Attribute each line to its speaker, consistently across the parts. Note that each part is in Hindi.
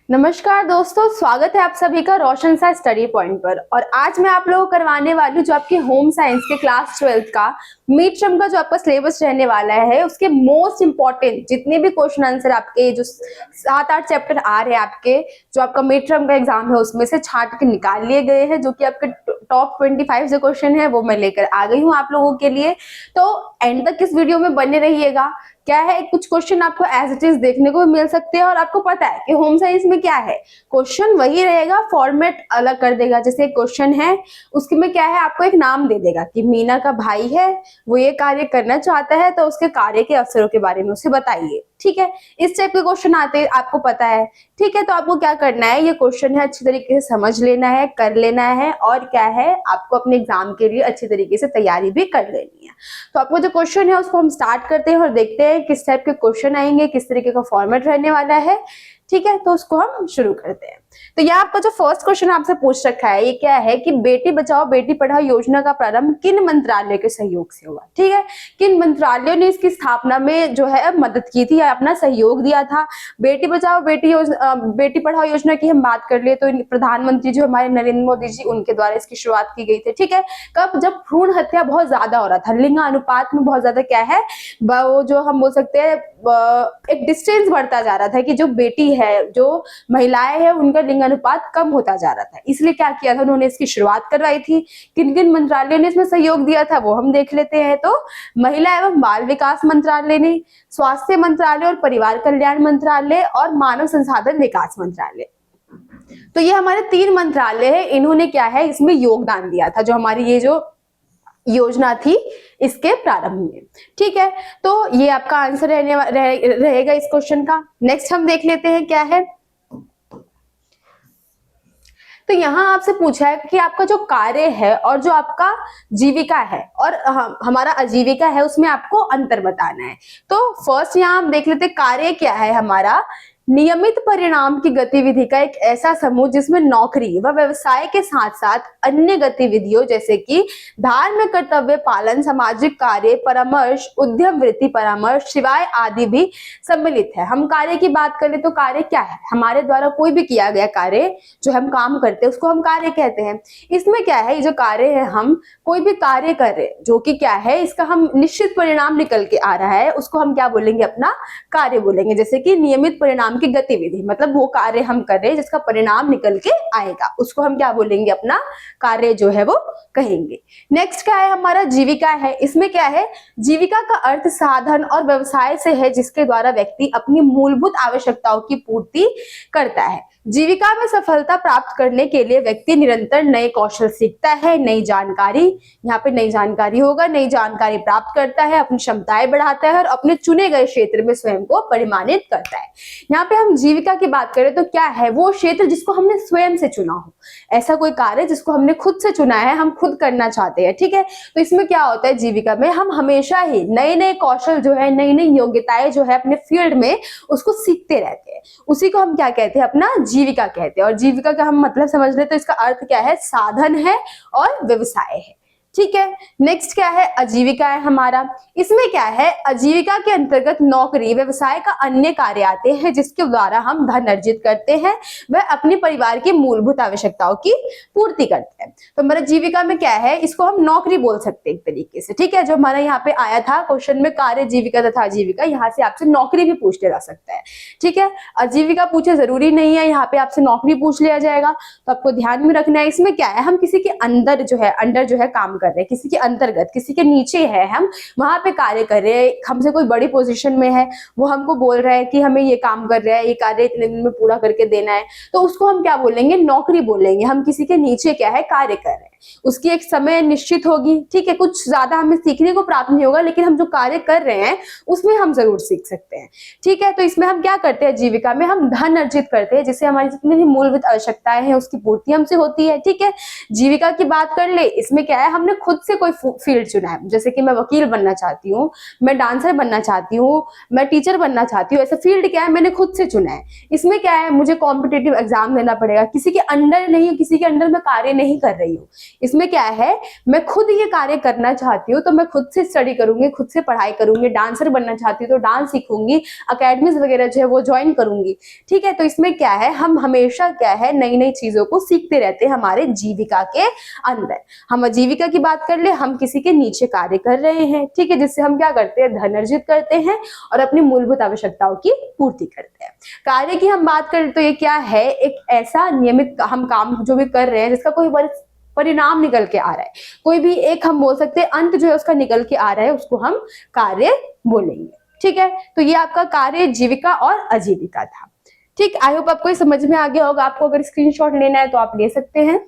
Speaker 1: नमस्कार दोस्तों, स्वागत है आप सभी का रोशन सा स्टडी पॉइंट पर। और आज मैं आप लोगों को करवाने वाली हूँ जो आपके होम साइंस के क्लास 12th का मिड टर्म का जो आपका सिलेबस रहने वाला है, उसके मोस्ट इंपॉर्टेंट जितने भी क्वेश्चन आंसर आपके जो 7-8 चैप्टर आ रहे हैं आपके जो आपका मिड टर्म का एग्जाम है उसमें से छांट के निकाल लिए गए हैं, जो कि आपके टॉप 25 जो क्वेश्चन है वो मैं लेकर आ गई हूँ आप लोगों के लिए। तो एंड तक इस वीडियो में बने रहिएगा। क्या है, कुछ क्वेश्चन आपको एज इट इज देखने को मिल सकते हैं और आपको पता है कि होम साइंस में क्या है, क्वेश्चन वही रहेगा, फॉर्मेट अलग कर देगा। जैसे क्वेश्चन है उसके में क्या है, आपको एक नाम दे देगा कि मीना का भाई है, वो ये कार्य करना चाहता है तो उसके कार्य के अवसरों के बारे में उसे बताइए। ठीक है, इस टाइप के क्वेश्चन आते हैं, आपको पता है। ठीक है, तो आपको क्या करना है, ये क्वेश्चन है अच्छी तरीके से समझ लेना है, कर लेना है, और क्या है आपको अपने एग्जाम के लिए अच्छी तरीके से तैयारी भी कर लेनी है। तो आपको जो क्वेश्चन है उसको हम स्टार्ट करते हैं और देखते हैं किस टाइप के क्वेश्चन आएंगे, किस तरीके का फॉर्मेट रहने वाला है। ठीक है, तो उसको हम शुरू करते हैं। तो यहाँ आपका जो फर्स्ट क्वेश्चन आपसे पूछ रखा है ये क्या है कि बेटी बचाओ बेटी पढ़ाओ योजना का प्रारंभ किन मंत्रालय के सहयोग से हुआ। ठीक है, किन मंत्रालयों ने इसकी स्थापना में जो है मदद की थी या अपना सहयोग दिया था। बेटी बचाओ बेटी पढ़ाओ योजना की हम बात कर लिए तो प्रधानमंत्री जो हमारे नरेंद्र मोदी जी, उनके द्वारा इसकी शुरुआत की गई थी। ठीक है, कब, जब भ्रूण हत्या बहुत ज्यादा हो रहा था, लिंग अनुपात में बहुत ज्यादा क्या है वो जो हम बोल सकते हैं एक डिस्टेंस बढ़ता जा रहा था कि जो बेटी है, जो महिलाएं हैं, उनका लिंग अनुपात कम होता जा रहा था। इसलिए क्या किया था, उन्होंने इसकी शुरुआत करवाई थी। किन किन मंत्रालयों ने इसमें सहयोग दिया था वो हम देख लेते हैं। तो महिला एवं बाल विकास मंत्रालय ने, स्वास्थ्य मंत्रालय और परिवार कल्याण मंत्रालय और मानव संसाधन विकास मंत्रालय। तो ये हमारे 3 मंत्रालय है, इन्होंने क्या है इसमें योगदान दिया था जो हमारी ये जो योजना थी इसके प्रारंभ में। ठीक है, तो ये आपका आंसर रहेगा इस क्वेश्चन का। नेक्स्ट हम देख लेते हैं क्या है। तो यहाँ आपसे पूछा है कि आपका जो कार्य है और जो आपका जीविका है और हमारा आजीविका है उसमें आपको अंतर बताना है। तो फर्स्ट यहाँ हम देख लेते हैं कार्य क्या है हमारा। नियमित परिणाम की गतिविधि का एक ऐसा समूह जिसमें नौकरी व व्यवसाय के साथ साथ अन्य गतिविधियों जैसे कि धार्मिक कर्तव्य पालन, सामाजिक कार्य, परामर्श, उद्यम वृत्ति परामर्श, सेवाएं आदि भी सम्मिलित है। हम कार्य की बात करें तो कार्य क्या है, हमारे द्वारा कोई भी किया गया कार्य जो हम काम करते हैं उसको हम कार्य कहते हैं। इसमें क्या है, ये जो कार्य है, हम कोई भी कार्य कर रहे हैं जो कि क्या है इसका हम निश्चित परिणाम निकल के आ रहा है, उसको हम क्या बोलेंगे, अपना कार्य बोलेंगे। जैसे कि नियमित परिणाम की गतिविधि, मतलब वो कार्य हम कर रहे हैं जिसका परिणाम निकल के आएगा, उसको हम क्या बोलेंगे, अपना कार्य जो है वो कहेंगे। नेक्स्ट क्या है हमारा जीविका है। इसमें क्या है, जीविका का अर्थ साधन और व्यवसाय से है जिसके द्वारा व्यक्ति अपनी मूलभूत आवश्यकताओं की पूर्ति करता है। जीविका में सफलता प्राप्त करने के लिए व्यक्ति निरंतर नए कौशल सीखता है, नई जानकारी, यहाँ पे नई जानकारी होगा, नई जानकारी प्राप्त करता है, अपनी क्षमताएं बढ़ाता है और अपने चुने गए क्षेत्र में स्वयं को परिमाणित करता है। यहाँ पे हम जीविका की बात करें तो क्या है, वो क्षेत्र जिसको हमने स्वयं से चुना हो, ऐसा कोई कार्य जिसको हमने खुद से चुना है, हम खुद करना चाहते हैं। ठीक है, तो इसमें क्या होता है, जीविका में हम हमेशा ही नए नए कौशल जो है, नई नई योग्यताएं जो है अपने फील्ड में उसको सीखते रहते हैं, उसी को हम क्या कहते हैं, अपना जीविका कहते हैं। और जीविका का हम मतलब समझ ले तो इसका अर्थ क्या है, साधन है और व्यवसाय है। ठीक है, नेक्स्ट क्या है, आजीविका है हमारा। इसमें क्या है, आजीविका के अंतर्गत नौकरी, व्यवसाय का अन्य कार्य आते हैं जिसके द्वारा हम धन अर्जित करते हैं, वह अपने परिवार की मूलभूत आवश्यकताओं की पूर्ति करते हैं। तो हमारा जीविका में क्या है, इसको हम नौकरी बोल सकते हैं एक तरीके से। ठीक है, जो हमारा यहाँ पे आया था क्वेश्चन में कार्य, जीविका तथा आजीविका, यहाँ से आपसे नौकरी भी पूछ लिया जा सकता है। ठीक है, आजीविका पूछे जरूरी नहीं है, यहाँ पे आपसे नौकरी पूछ लिया जाएगा, तो आपको ध्यान में रखना है। इसमें क्या है, हम किसी के अंदर जो है काम कर रहे हैं, किसी के अंतर्गत, किसी के नीचे है, हम वहां पे कार्य कर रहे हैं, हमसे कोई बड़ी पोजीशन में है, वो हमको बोल रहा है कि हमें ये काम कर रहा है, ये कार्य इतने दिन में पूरा करके देना है, तो उसको हम क्या बोलेंगे, नौकरी बोलेंगे। हम किसी के नीचे क्या है कार्य कर रहे हैं, उसकी एक समय निश्चित होगी। ठीक है, कुछ ज्यादा हमें सीखने को प्राप्त नहीं होगा, लेकिन हम जो कार्य कर रहे हैं उसमें हम जरूर सीख सकते हैं। ठीक है, तो इसमें हम क्या करते हैं, जीविका में हम धन अर्जित करते हैं, जिससे हमारी जितनी भी मूलभूत आवश्यकताएं हैं उसकी पूर्ति हमसे होती है। ठीक है, जीविका की बात कर ले, इसमें क्या है, हमने खुद से कोई फील्ड चुना है, जैसे कि मैं वकील बनना चाहती हूँ, मैं डांसर बनना चाहती हूँ, मैं टीचर बनना चाहती हूँ, ऐसा फील्ड क्या है मैंने खुद से चुना है। इसमें क्या है, मुझे कॉम्पिटिटिव एग्जाम देना पड़ेगा, किसी के अंडर नहीं, किसी के अंडर में कार्य नहीं कर रही हूँ, इसमें क्या है, मैं खुद ये कार्य करना चाहती हूँ तो मैं खुद से स्टडी करूंगी, खुद से पढ़ाई करूंगी, डांसर बनना चाहती हूँ तो डांस सीखूंगी, अकेडमीज वगैरह जो है वो ज्वाइन करूंगी। ठीक है, तो इसमें क्या है, हम हमेशा क्या है नई नई चीजों को सीखते रहते हैं हमारे जीविका के अंदर। हम आजीविका की बात कर ले, हम किसी के नीचे कार्य कर रहे हैं, ठीक है, जिससे हम क्या करते हैं, धन अर्जित करते हैं और अपनी मूलभूत आवश्यकताओं की पूर्ति करते हैं। कार्य की हम बात करें तो ये क्या है, एक ऐसा नियमित हम काम जो भी कर रहे हैं जिसका कोई परिणाम निकल के आ रहा है, कोई भी एक हम बोल सकते हैं अंत जो है उसका निकल के आ रहा है, उसको हम कार्य बोलेंगे। ठीक है, तो ये आपका कार्य, जीविका और आजीविका था। ठीक, आई होप आपको ये समझ में आ गया होगा। आपको अगर स्क्रीनशॉट लेना है तो आप ले सकते हैं।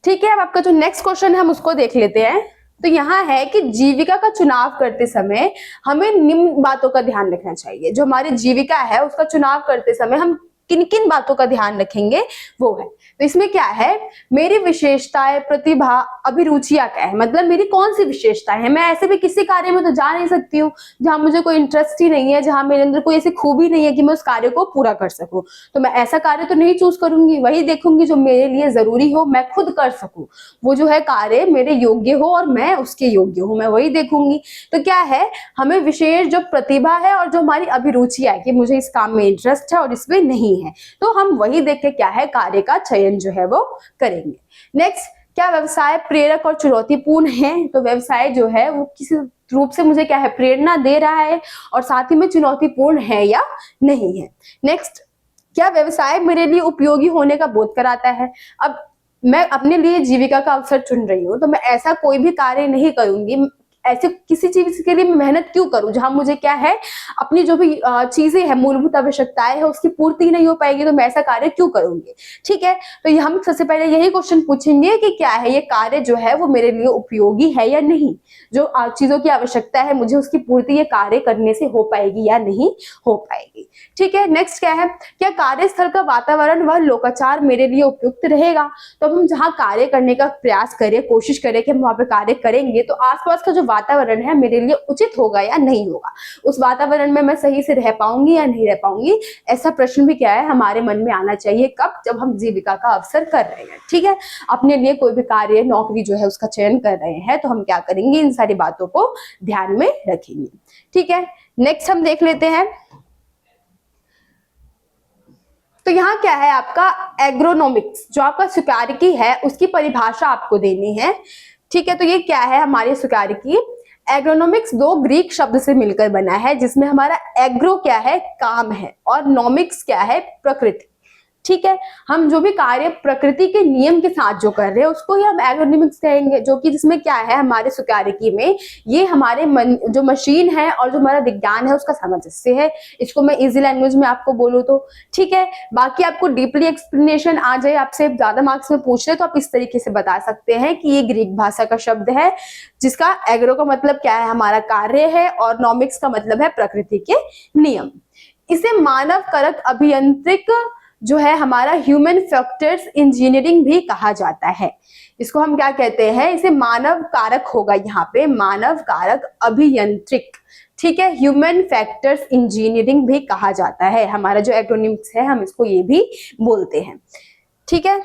Speaker 1: ठीक है, अब आपका जो नेक्स्ट क्वेश्चन है हम उसको देख लेते हैं। तो यहाँ है कि जीविका का चुनाव करते समय हमें निम्न बातों का ध्यान रखना चाहिए। जो हमारी जीविका है उसका चुनाव करते समय हम किन किन बातों का ध्यान रखेंगे वो है। तो इसमें क्या है, मेरी विशेषताएं, प्रतिभा, अभिरुचियां क्या है, मतलब मेरी कौन सी विशेषताएं हैं। मैं ऐसे भी किसी कार्य में तो जा नहीं सकती हूँ जहां मुझे कोई इंटरेस्ट ही नहीं है, जहां मेरे अंदर कोई ऐसी खूबी नहीं है कि मैं उस कार्य को पूरा कर सकूं। तो मैं ऐसा कार्य तो नहीं चूज करूंगी, वही देखूंगी जो मेरे लिए जरूरी हो, मैं खुद कर सकूं, वो जो है कार्य मेरे योग्य हो और मैं उसके योग्य हूं, मैं वही देखूंगी। तो क्या है, हमें विशेष जो प्रतिभा है और जो हमारी अभिरुचियां है कि मुझे इस काम में इंटरेस्ट है और इसमें नहीं है, तो हम वही देख के क्या है कार्य का चयन जो है वो करेंगे। नेक्स्ट, क्या व्यवसाय प्रेरक और चुनौतीपूर्ण है। तो व्यवसाय जो है वो किसी रूप से मुझे क्या है, प्रेरणा दे रहा है और साथ ही में चुनौतीपूर्ण है या नहीं है। नेक्स्ट, क्या व्यवसाय मेरे लिए उपयोगी होने का बोध कराता है। अब मैं अपने लिए जीविका का अवसर चुन रही हूँ तो मैं ऐसा कोई भी कार्य नहीं करूंगी, ऐसे किसी चीज के लिए मैं मेहनत क्यों करूं जहां मुझे क्या है, अपनी जो भी चीजें है, मूलभूत आवश्यकताएं है, उसकी पूर्ति नहीं हो पाएगी, तो मैं ऐसा कार्य क्यों करूंगी। ठीक है, तो ये हम सबसे पहले यही क्वेश्चन पूछेंगे कि क्या है ये कार्य जो है वो मेरे लिए उपयोगी है या नहीं, जो चीजों की आवश्यकता है मुझे उसकी पूर्ति ये कार्य करने से हो पाएगी या नहीं हो पाएगी। ठीक है, नेक्स्ट क्या है, क्या कार्यस्थल का वातावरण व लोकाचार मेरे लिए उपयुक्त रहेगा। तो हम जहाँ कार्य करने का प्रयास करें, कोशिश करें कि हम वहां पे कार्य करेंगे, तो आसपास का जो वातावरण है मेरे लिए उचित होगा या नहीं होगा, उस वातावरण में मैं सही से रह पाऊंगी या नहीं रह पाऊंगी, ऐसा प्रश्न भी क्या है हमारे मन में आना चाहिए। कब, जब हम जीविका का अवसर कर रहे हैं। ठीक है, अपने लिए कोई भी कार्य, नौकरी जो है उसका चयन कर रहे हैं, तो हम क्या करेंगे, इन सारी बातों को ध्यान में रखेंगे। ठीक है, नेक्स्ट हम देख लेते हैं। तो यहाँ क्या है, आपका एग्रोनॉमिक्स, जो आपका सुकार्यकी है उसकी परिभाषा आपको देनी है। ठीक है, तो ये क्या है, हमारे सुकार्यकी, एग्रोनॉमिक्स दो ग्रीक शब्द से मिलकर बना है, जिसमें हमारा एग्रो क्या है, काम है, और नॉमिक्स क्या है, प्रकृति। ठीक है, हम जो भी कार्य प्रकृति के नियम के साथ जो कर रहे हैं उसको ही हम एग्रोनॉमिक्स कहेंगे, जो कि जिसमें क्या है, हमारे सुकार्यकी में ये हमारे जो मशीन है और जो हमारा विज्ञान है उसका सामंजस्य है। इसको मैं इजी लैंग्वेज में आपको बोलूँ तो। ठीक है, बाकी आपको डीपली एक्सप्लेनेशन आ जाए, आपसे ज्यादा मार्क्स में पूछ रहे तो आप इस तरीके से बता सकते हैं कि ये ग्रीक भाषा का शब्द है, जिसका एग्रो का मतलब क्या है, हमारा कार्य है, और नॉमिक्स का मतलब है प्रकृति के नियम। इसे मानव कारक अभियांत्रिक जो है हमारा ह्यूमन फैक्टर्स इंजीनियरिंग भी कहा जाता है। इसको हम क्या कहते हैं, इसे मानव कारक होगा, यहाँ पे मानव कारक अभियांत्रिक। ठीक है, ह्यूमन फैक्टर्स इंजीनियरिंग भी कहा जाता है, हमारा जो एग्रोनॉमिक्स है हम इसको ये भी बोलते हैं। ठीक है,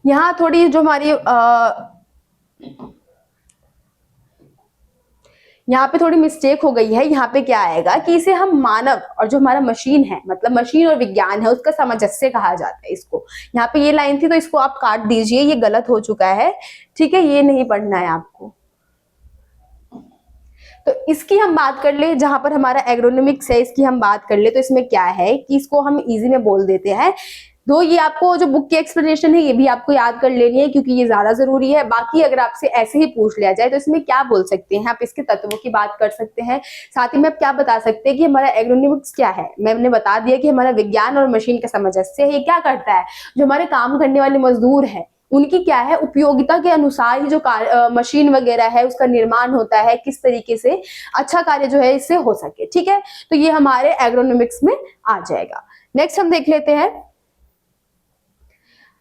Speaker 1: यहाँ थोड़ी जो हमारी यहाँ पे थोड़ी मिस्टेक हो गई है। यहाँ पे क्या आएगा कि इसे हम मानव और जो हमारा मशीन है, मतलब मशीन और विज्ञान है, उसका सामंजस्य कहा जाता है इसको। यहाँ पे ये लाइन थी तो इसको आप काट दीजिए, ये गलत हो चुका है। ठीक है, ये नहीं पढ़ना है आपको। तो इसकी हम बात कर ले, जहां पर हमारा एग्रोनॉमिक्स है इसकी हम बात कर ले, तो इसमें क्या है कि इसको हम इजी में बोल देते हैं। दो, ये आपको जो बुक की एक्सप्लेनेशन है ये भी आपको याद कर लेनी है क्योंकि ये ज्यादा जरूरी है। बाकी अगर आपसे ऐसे ही पूछ लिया जाए तो इसमें क्या बोल सकते हैं आप, इसके तत्वों की बात कर सकते हैं, साथ ही में आप क्या बता सकते हैं कि हमारा एग्रोनॉमिक्स क्या है। मैंने बता दिया कि हमारा विज्ञान और मशीन का सामंजस्य है। ये क्या करता है, जो हमारे काम करने वाले मजदूर है उनकी क्या है, उपयोगिता के अनुसार ही जो मशीन वगैरह है उसका निर्माण होता है, किस तरीके से अच्छा कार्य जो है इससे हो सके। ठीक है, तो ये हमारे एग्रोनॉमिक्स में आ जाएगा। नेक्स्ट हम देख लेते हैं।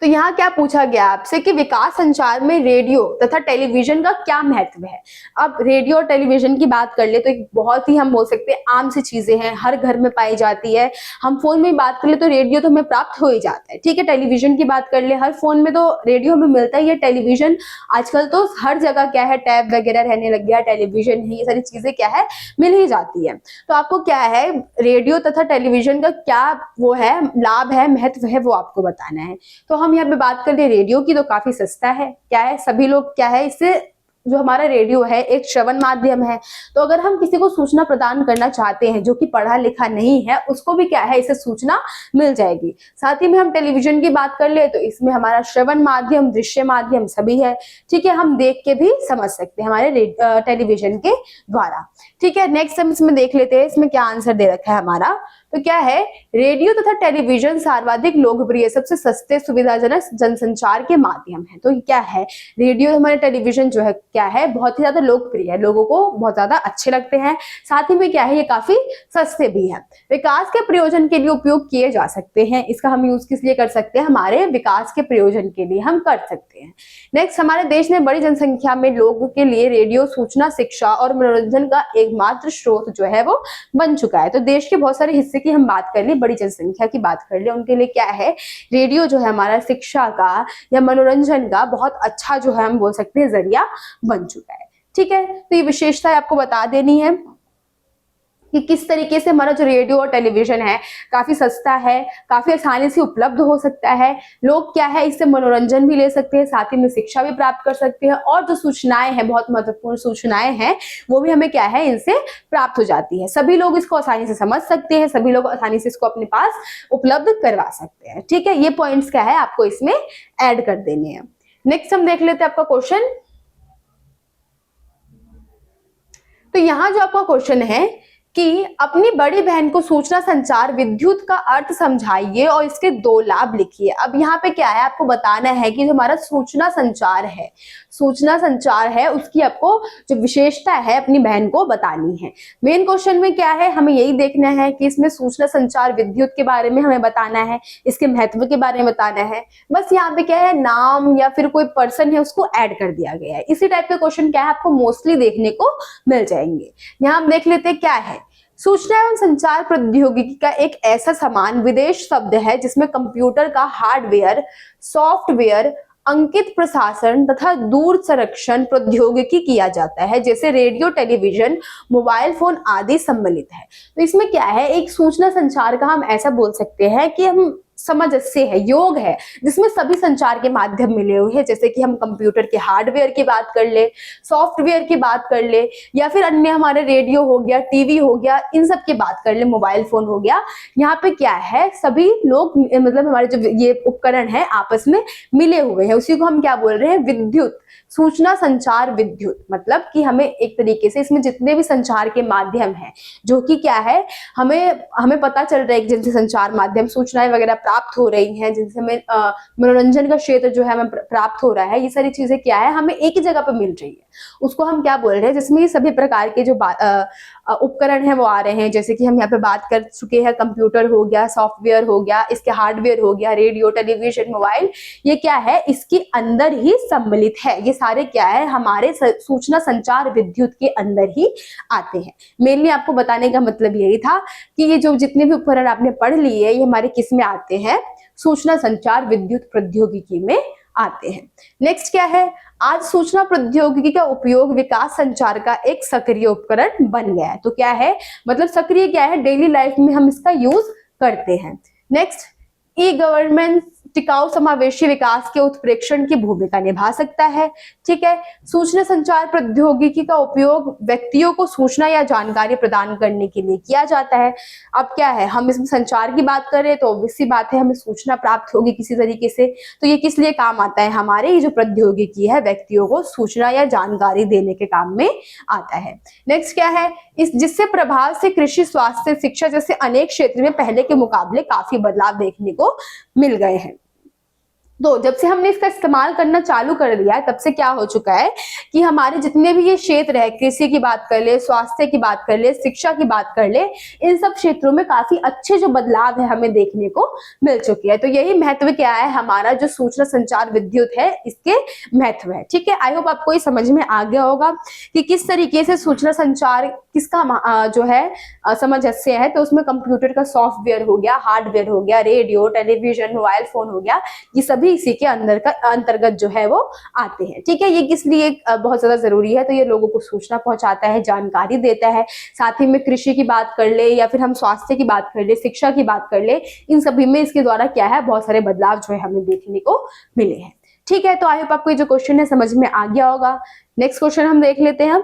Speaker 1: तो यहाँ क्या पूछा गया आपसे कि विकास संचार में रेडियो तथा टेलीविजन का क्या महत्व है। अब रेडियो और टेलीविजन की बात कर ले तो एक बहुत ही हम बोल सकते हैं आम सी चीजें हैं, हर घर में पाई जाती है। हम फोन में बात कर ले तो रेडियो तो हमें प्राप्त हो ही जाता है, ठीक है। टेलीविजन की बात कर ले, हर फोन में तो रेडियो हमें मिलता ही है। टेलीविजन आजकल तो हर जगह क्या है, टैब वगैरह रहने लग गया, टेलीविजन है, ये सारी चीजें क्या है मिल ही जाती है। तो आपको क्या है रेडियो तथा टेलीविजन का क्या वो है लाभ है, महत्व है, वो आपको बताना है। तो हम यहाँ पे बात कर रहे रेडियो की, तो काफी सस्ता है, क्या है सभी लोग क्या है इससे, जो हमारा रेडियो है एक श्रवण माध्यम है। तो अगर हम किसी को सूचना प्रदान करना चाहते हैं जो कि पढ़ा लिखा नहीं है, उसको भी क्या है इसे सूचना मिल जाएगी। साथ ही में हम टेलीविजन की बात कर ले तो इसमें हमारा श्रवण माध्यम, दृश्य माध्यम सभी है, ठीक है। हम देख के भी समझ सकते हैं हमारे टेलीविजन के द्वारा, ठीक है। नेक्स्ट हम इसमें देख लेते हैं इसमें क्या आंसर दे रखा है हमारा। तो क्या है, रेडियो तथा टेलीविजन सर्वाधिक लोकप्रिय, सबसे सस्ते, सुविधाजनक जनसंचार के माध्यम है। तो क्या है, रेडियो हमारे टेलीविजन जो है क्या है बहुत ही ज्यादा लोकप्रिय है, लोगों को बहुत ज्यादा अच्छे लगते हैं। साथ ही में क्या है ये काफी सस्ते भी हैं। विकास के प्रयोजन के लिए उपयोग किए जा सकते हैं। इसका हम यूज किस लिए कर सकते हैं, हमारे विकास के प्रयोजन के लिए हम कर सकते हैं। नेक्स्ट, हमारे देश में बड़ी जनसंख्या में लोगों के लिए रेडियो सूचना, शिक्षा और मनोरंजन का एकमात्र स्रोत जो है वो बन चुका है। तो देश के बहुत सारे हिस्से की हम बात कर ले, बड़ी जनसंख्या की बात कर ले, उनके लिए क्या है रेडियो जो है हमारा शिक्षा का या मनोरंजन का बहुत अच्छा जो है हम बोल सकते हैं जरिया बन चुका है, ठीक है। तो ये विशेषता आपको बता देनी है कि किस तरीके से हमारा जो रेडियो और टेलीविजन है काफी सस्ता है, काफी आसानी से उपलब्ध हो सकता है। लोग क्या है इससे मनोरंजन भी ले सकते हैं, साथ ही में शिक्षा भी प्राप्त कर सकते हैं, और जो सूचनाएं हैं बहुत महत्वपूर्ण सूचनाएं हैं वो भी हमें क्या है इनसे प्राप्त हो जाती है। सभी लोग इसको आसानी से समझ सकते हैं, सभी लोग आसानी से इसको अपने पास उपलब्ध करवा सकते हैं, ठीक है। ये पॉइंट्स क्या है आपको इसमें ऐड कर देने हैं। नेक्स्ट हम देख लेते हैं आपका क्वेश्चन। तो यहां जो आपका क्वेश्चन है कि अपनी बड़ी बहन को सूचना संचार विद्युत का अर्थ समझाइए और इसके 2 लाभ लिखिए। अब यहाँ पे क्या है आपको बताना है कि जो हमारा सूचना संचार है उसकी आपको जो विशेषता है अपनी बहन को बतानी है। मेन क्वेश्चन में क्या है हमें यही देखना है कि इसमें सूचना संचार विद्युत के बारे में हमें बताना है, इसके महत्व के बारे में बताना है। बस यहाँ पे क्या है नाम या फिर कोई पर्सन है उसको ऐड कर दिया गया है। इसी टाइप के क्वेश्चन क्या है आपको मोस्टली देखने को मिल जाएंगे। यहाँ हम देख लेते हैं क्या है, सूचना एवं संचार प्रौद्योगिकी का एक ऐसा समान विदेश शब्द है जिसमें कंप्यूटर का हार्डवेयर, सॉफ्टवेयर, अंकित प्रशासन तथा दूर संरक्षण प्रौद्योगिकी किया जाता है, जैसे रेडियो, टेलीविजन, मोबाइल फोन आदि सम्मिलित है। तो इसमें क्या है एक सूचना संचार का हम ऐसा बोल सकते हैं कि हम समझ से है, योग है, जिसमें सभी संचार के माध्यम मिले हुए हैं। जैसे कि हम कंप्यूटर के हार्डवेयर की बात कर ले, सॉफ्टवेयर की बात कर ले, या फिर अन्य हमारे रेडियो हो गया, टीवी हो गया, इन सब की बात कर ले, मोबाइल फोन हो गया। यहाँ पे क्या है सभी लोग मतलब हमारे जो ये उपकरण है आपस में मिले हुए हैं, उसी को हम क्या बोल रहे हैं विद्युत, सूचना संचार विद्युत। मतलब कि हमें एक तरीके से इसमें जितने भी संचार के माध्यम हैं जो कि क्या है हमें पता चल रहा है कि जिनसे संचार माध्यम सूचनाएं वगैरह प्राप्त हो रही हैं, जिनसे हमें मनोरंजन का क्षेत्र जो है हमें प्राप्त हो रहा है, ये सारी चीजें क्या है हमें एक ही जगह पे मिल रही है, उसको हम क्या बोल रहे हैं जिसमें ये सभी प्रकार के जो उपकरण है वो आ रहे हैं। जैसे कि हम यहाँ पे बात कर चुके हैं कंप्यूटर हो गया, सॉफ्टवेयर हो गया, इसके हार्डवेयर हो गया, रेडियो, टेलीविजन, मोबाइल, ये क्या है इसके अंदर ही सम्मिलित है। ये सारे क्या है हमारे सूचना संचार विद्युत के अंदर ही आते हैं। मेनली आपको बताने का मतलब यही था कि ये जो जितने भी उपकरण आपने पढ़ लिए ये हमारे किस में आते हैं, सूचना संचार विद्युत प्रौद्योगिकी में आते हैं। नेक्स्ट क्या है, आज सूचना प्रौद्योगिकी का उपयोग विकास संचार का एक सक्रिय उपकरण बन गया है। तो क्या है मतलब सक्रिय क्या है, डेली लाइफ में हम इसका यूज करते हैं। नेक्स्ट, ई गवर्नेंस टिकाऊ समावेशी विकास के उत्प्रेक्षण की भूमिका निभा सकता है। ठीक है, सूचना संचार प्रौद्योगिकी का उपयोग व्यक्तियों को सूचना या जानकारी प्रदान करने के लिए किया जाता है। अब क्या है, हम इसमें संचार की बात करें तो ऑब्वियस सी बात है हमें सूचना प्राप्त होगी किसी तरीके से, तो ये किस लिए काम आता है, हमारे ये जो प्रौद्योगिकी है व्यक्तियों को सूचना या जानकारी देने के काम में आता है। नेक्स्ट क्या है, इस जिससे प्रभाव से कृषि, स्वास्थ्य, शिक्षा जैसे अनेक क्षेत्र में पहले के मुकाबले काफी बदलाव देखने को मिल गए हैं। तो जब से हमने इसका इस्तेमाल करना चालू कर दिया है, तब से क्या हो चुका है कि हमारे जितने भी ये क्षेत्र है, कृषि की बात कर ले, स्वास्थ्य की बात कर ले, शिक्षा की बात कर ले, इन सब क्षेत्रों में काफी अच्छे जो बदलाव है हमें देखने को मिल चुकी है। तो यही महत्व क्या है हमारा जो सूचना संचार विद्युत है, इसके महत्व है। ठीक है, आई होप आपको ये समझ में आ गया होगा कि किस तरीके से सूचना संचार किसका जो है सामंजस्य है। तो उसमें कंप्यूटर का सॉफ्टवेयर हो गया, हार्डवेयर हो गया, रेडियो, टेलीविजन, मोबाइल फोन हो गया, ये सभी इसी के अंतर्गत जो है वो आते हैं। ठीक है, ये किस लिए बहुत ज्यादा जरूरी है, तो ये लोगों को सूचना पहुंचाता है, जानकारी देता है। साथ ही में कृषि की बात कर ले या फिर हम स्वास्थ्य की बात कर ले, शिक्षा की बात कर ले, इन सभी में इसके द्वारा क्या है बहुत सारे बदलाव जो है हमें देखने को मिले हैं। ठीक है, तो आई होप आपको ये जो क्वेश्चन है समझ में आ गया होगा। नेक्स्ट क्वेश्चन हम देख लेते हैं।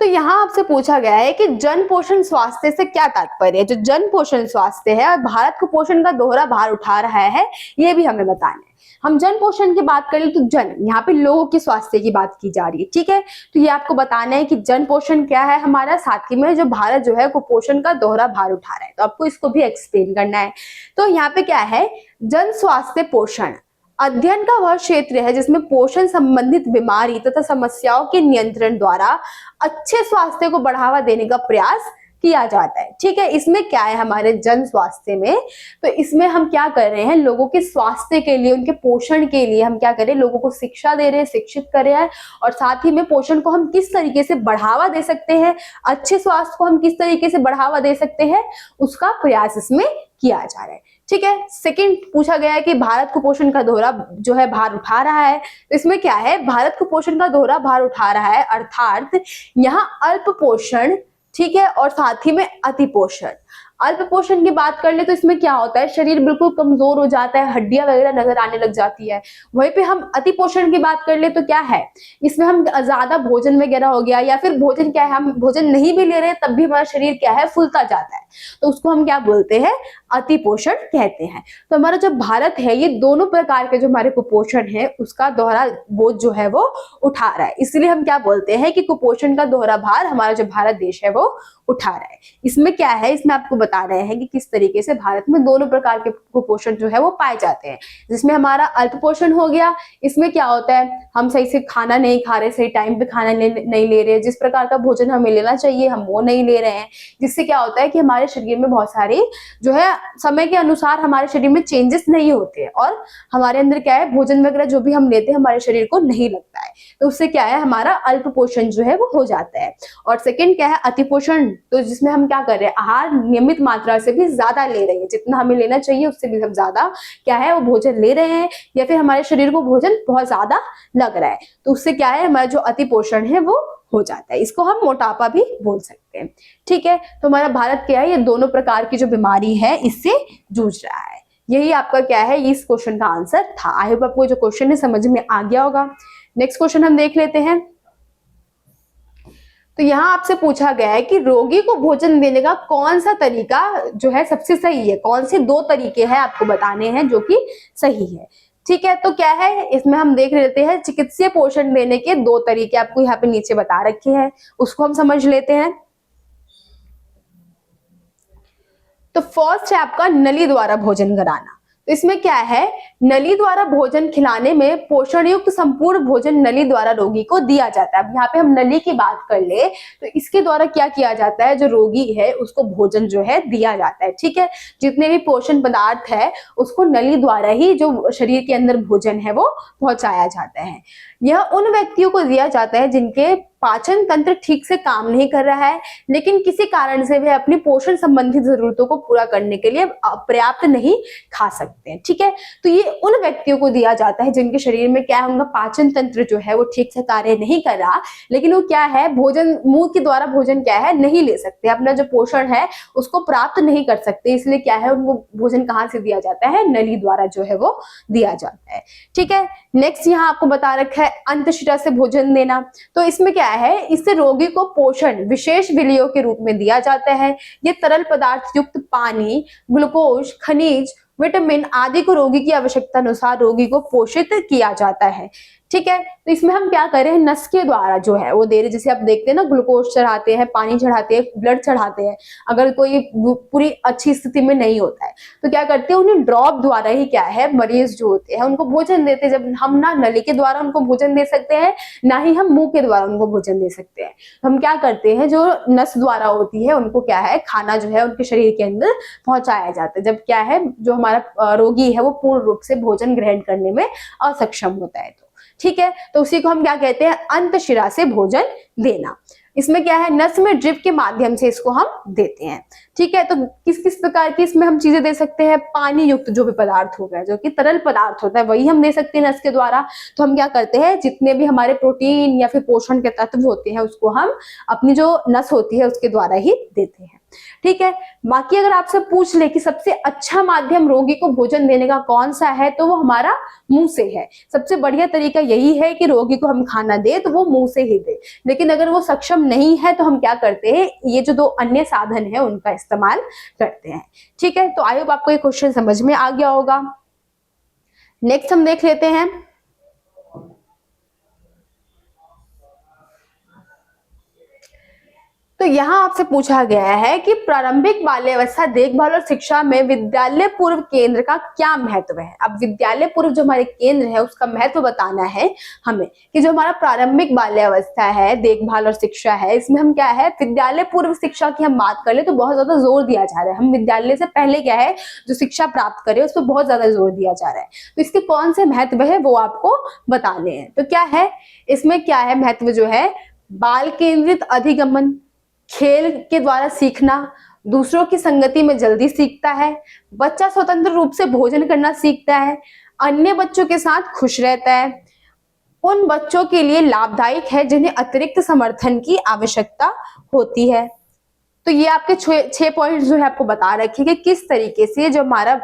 Speaker 1: तो यहाँ आपसे पूछा गया है कि जन पोषण स्वास्थ्य से क्या तात्पर्य है। जो जन पोषण स्वास्थ्य है, भारत को पोषण का दोहरा भार उठा रहा है, ये भी हमें बताना है। हम जन पोषण की बात करें तो जन, यहाँ पे लोगों के स्वास्थ्य की बात की जा रही है। ठीक है, तो ये आपको बताना है कि जन पोषण क्या है हमारा, साथ ही में जो भारत जो है कुपोषण का दोहरा भार उठा रहा है, तो आपको इसको भी एक्सप्लेन करना है। तो यहाँ पे क्या है, जन स्वास्थ्य पोषण अध्ययन का वह क्षेत्र है जिसमें पोषण संबंधित बीमारी तथा समस्याओं के नियंत्रण द्वारा अच्छे स्वास्थ्य को बढ़ावा देने का प्रयास किया जाता है। ठीक है, इसमें क्या है हमारे जन स्वास्थ्य में, तो इसमें हम क्या कर रहे हैं, लोगों के स्वास्थ्य के लिए, उनके पोषण के लिए हम क्या कर रहे हैं, लोगों को शिक्षा दे रहे हैं, शिक्षित कर रहे हैं, और साथ ही में पोषण को हम किस तरीके से बढ़ावा दे सकते हैं, अच्छे स्वास्थ्य को हम किस तरीके से बढ़ावा दे सकते हैं, उसका प्रयास इसमें किया जा रहा है। ठीक है, सेकंड पूछा गया है कि भारत कुपोषण का दोहरा जो है भार उठा रहा है। तो इसमें क्या है, भारत कुपोषण का दोहरा भार उठा रहा है, अर्थात यहाँ अल्प पोषण, ठीक है, और साथ ही में अति पोषण। अल्प पोषण की बात कर ले तो इसमें क्या होता है, शरीर बिल्कुल कमजोर हो जाता है, हड्डियां वगैरह नजर आने लग जाती है। वहीं पे हम अति पोषण की बात कर ले तो क्या है, इसमें हम ज्यादा भोजन वगैरह हो गया, या फिर भोजन क्या है, हम भोजन नहीं भी ले रहे तब भी हमारा शरीर क्या है, फूलता जाता है, तो उसको हम क्या बोलते हैं, अति पोषण कहते हैं। तो हमारा जो भारत है, ये दोनों प्रकार के जो हमारे कुपोषण है उसका दोहरा बोझ जो है वो उठा रहा है। इसलिए हम क्या बोलते हैं कि कुपोषण का दोहरा भार हमारा जो भारत देश है वो उठा रहा है। इसमें क्या है, इसमें आपको बता रहे हैं कि किस तरीके से भारत में दोनों प्रकार के कुपोषण जो है वो पाए जाते हैं। जिसमें हमारा अल्प पोषण हो गया, इसमें क्या होता है, हम सही से खाना नहीं खा रहे, सही टाइम पे खाना नहीं ले रहे, जिस प्रकार का भोजन हमें लेना चाहिए हम वो नहीं ले रहे हैं, जिससे क्या होता है कि हमारे शरीर में बहुत सारी जो है समय के अनुसार हमारे शरीर में चेंजेस नहीं होते हैं, और हमारे अंदर क्या है, भोजन वगैरह जो भी हम लेते हैं हमारे शरीर को नहीं लगता है, तो उससे क्या है, हमारा अल्प पोषण जो है वो हो जाता है। और सेकंड क्या है, अति पोषण, तो जिसमें हम क्या कर रहे हैं, आहार नियमित मात्रा से भी ज्यादा ले रहे हैं, जितना हमें लेना चाहिए उससे भी हम ज्यादा क्या है वो भोजन ले रहे हैं, या फिर हमारे शरीर को भोजन बहुत ज्यादा लग रहा है, तो उससे क्या है, हमारा जो अति पोषण है वो हो जाता है। इसको हम मोटापा भी बोल सकते हैं। ठीक है, तो हमारा भारत क्या है, ये दोनों प्रकार की जो बीमारी है इससे जूझ रहा है। यही आपका क्या है, इस क्वेश्चन का आंसर था। आई होप आपको जो क्वेश्चन है समझ में आ गया होगा। नेक्स्ट क्वेश्चन हम देख लेते हैं। तो यहाँ आपसे पूछा गया है कि रोगी को भोजन देने का कौन सा तरीका जो है सबसे सही है, कौन से दो तरीके हैं आपको बताने हैं जो कि सही है। ठीक है, तो क्या है, इसमें हम देख लेते हैं चिकित्सीय पोषण देने के दो तरीके आपको यहाँ पे नीचे बता रखे हैं, उसको हम समझ लेते हैं। तो फर्स्ट है आपका नली द्वारा भोजन कराना। तो इसमें क्या है, नली द्वारा भोजन खिलाने में पोषण युक्त संपूर्ण भोजन नली द्वारा रोगी को दिया जाता है। अब यहाँ पे हम नली की बात कर ले तो इसके द्वारा क्या किया जाता है, जो रोगी है उसको भोजन जो है दिया जाता है। ठीक है, जितने भी पोषण पदार्थ है उसको नली द्वारा ही जो शरीर के अंदर भोजन है वो पहुंचाया जाता है। यह उन व्यक्तियों को दिया जाता है जिनके पाचन तंत्र ठीक से काम नहीं कर रहा है, लेकिन किसी कारण से वे अपनी पोषण संबंधी जरूरतों को पूरा करने के लिए पर्याप्त नहीं खा सकते हैं। ठीक है, तो ये उन व्यक्तियों को दिया जाता है जिनके शरीर में क्या है, उनका पाचन तंत्र जो है वो ठीक से कार्य नहीं कर रहा, लेकिन वो क्या है, भोजन मुंह के द्वारा भोजन क्या है नहीं ले सकते, अपना जो पोषण है उसको प्राप्त नहीं कर सकते, इसलिए क्या है उनको भोजन कहाँ से दिया जाता है, नली द्वारा जो है वो दिया जाता है। ठीक है, नेक्स्ट यहाँ आपको बता रखा है अंतःशिरा से भोजन देना। तो इसमें क्या है, इससे रोगी को पोषण विशेष विलयों के रूप में दिया जाता है। ये तरल पदार्थ युक्त पानी, ग्लूकोज, खनिज विटामिन आदि को रोगी की आवश्यकता अनुसार रोगी को पोषित किया जाता है। ठीक है, तो इसमें हम क्या कर रहे हैं, नस के द्वारा जो है वो दे रहे, जैसे आप देखते हैं ना ग्लूकोज चढ़ाते हैं, पानी चढ़ाते हैं, ब्लड चढ़ाते हैं, अगर कोई पूरी अच्छी स्थिति में नहीं होता है तो क्या करते हैं, उन्हें ड्रॉप द्वारा ही क्या है मरीज जो होते हैं उनको भोजन देते हैं। जब हम ना नली के द्वारा उनको भोजन दे सकते हैं, ना ही हम मुंह के द्वारा उनको भोजन दे सकते हैं, हम क्या करते हैं, जो नस द्वारा होती है उनको क्या है खाना जो है उनके शरीर के अंदर पहुंचाया जाता है, जब क्या है जो हमारा रोगी है वो पूर्ण रूप से भोजन ग्रहण करने में असक्षम होता है। तो ठीक है, तो उसी को हम क्या कहते हैं, अंतशिरा से भोजन देना। इसमें क्या है, नस में ड्रिप के माध्यम से इसको हम देते हैं। ठीक है, तो किस किस प्रकार की इसमें हम चीजें दे सकते हैं, पानी युक्त जो भी पदार्थ हो गया, जो कि तरल पदार्थ होता है वही हम दे सकते हैं नस के द्वारा। तो हम क्या करते हैं, जितने भी हमारे प्रोटीन या फिर पोषण के तत्व होते हैं उसको हम अपनी जो नस होती है उसके द्वारा ही देते हैं। ठीक है, बाकी अगर आपसे पूछ ले कि सबसे अच्छा माध्यम रोगी को भोजन देने का कौन सा है, तो वो हमारा मुंह से है। सबसे बढ़िया तरीका यही है कि रोगी को हम खाना दे तो वो मुंह से ही दे, लेकिन अगर वो सक्षम नहीं है तो हम क्या करते हैं, ये जो दो अन्य साधन है उनका इस्तेमाल करते हैं। ठीक है, तो आई होप आपको ये क्वेश्चन समझ में आ गया होगा। नेक्स्ट हम देख लेते हैं, तो यहाँ आपसे पूछा गया है कि प्रारंभिक बाल्यावस्था देखभाल और शिक्षा में विद्यालय पूर्व केंद्र का क्या महत्व है। अब विद्यालय पूर्व जो हमारे केंद्र है उसका महत्व बताना है हमें, कि जो हमारा प्रारंभिक बाल्यावस्था है, देखभाल और शिक्षा है, इसमें हम क्या है, विद्यालय पूर्व शिक्षा की हम बात कर ले तो बहुत ज्यादा जोर दिया जा रहा है। हम विद्यालय से पहले क्या है जो शिक्षा प्राप्त करें उस पर बहुत ज्यादा जोर दिया जा रहा है। तो इसके कौन से महत्व है वो आपको बताने हैं। तो क्या है, इसमें क्या है महत्व, जो है बाल केंद्रित अधिगमन, खेल के द्वारा सीखना, दूसरों की संगति में जल्दी सीखता है, बच्चा स्वतंत्र रूप से भोजन करना सीखता है, अन्य बच्चों के साथ खुश रहता है, उन बच्चों के लिए लाभदायक है जिन्हें अतिरिक्त समर्थन की आवश्यकता होती है। तो ये आपके 6 पॉइंट जो है आपको बता रखे कि किस तरीके से जो हमारा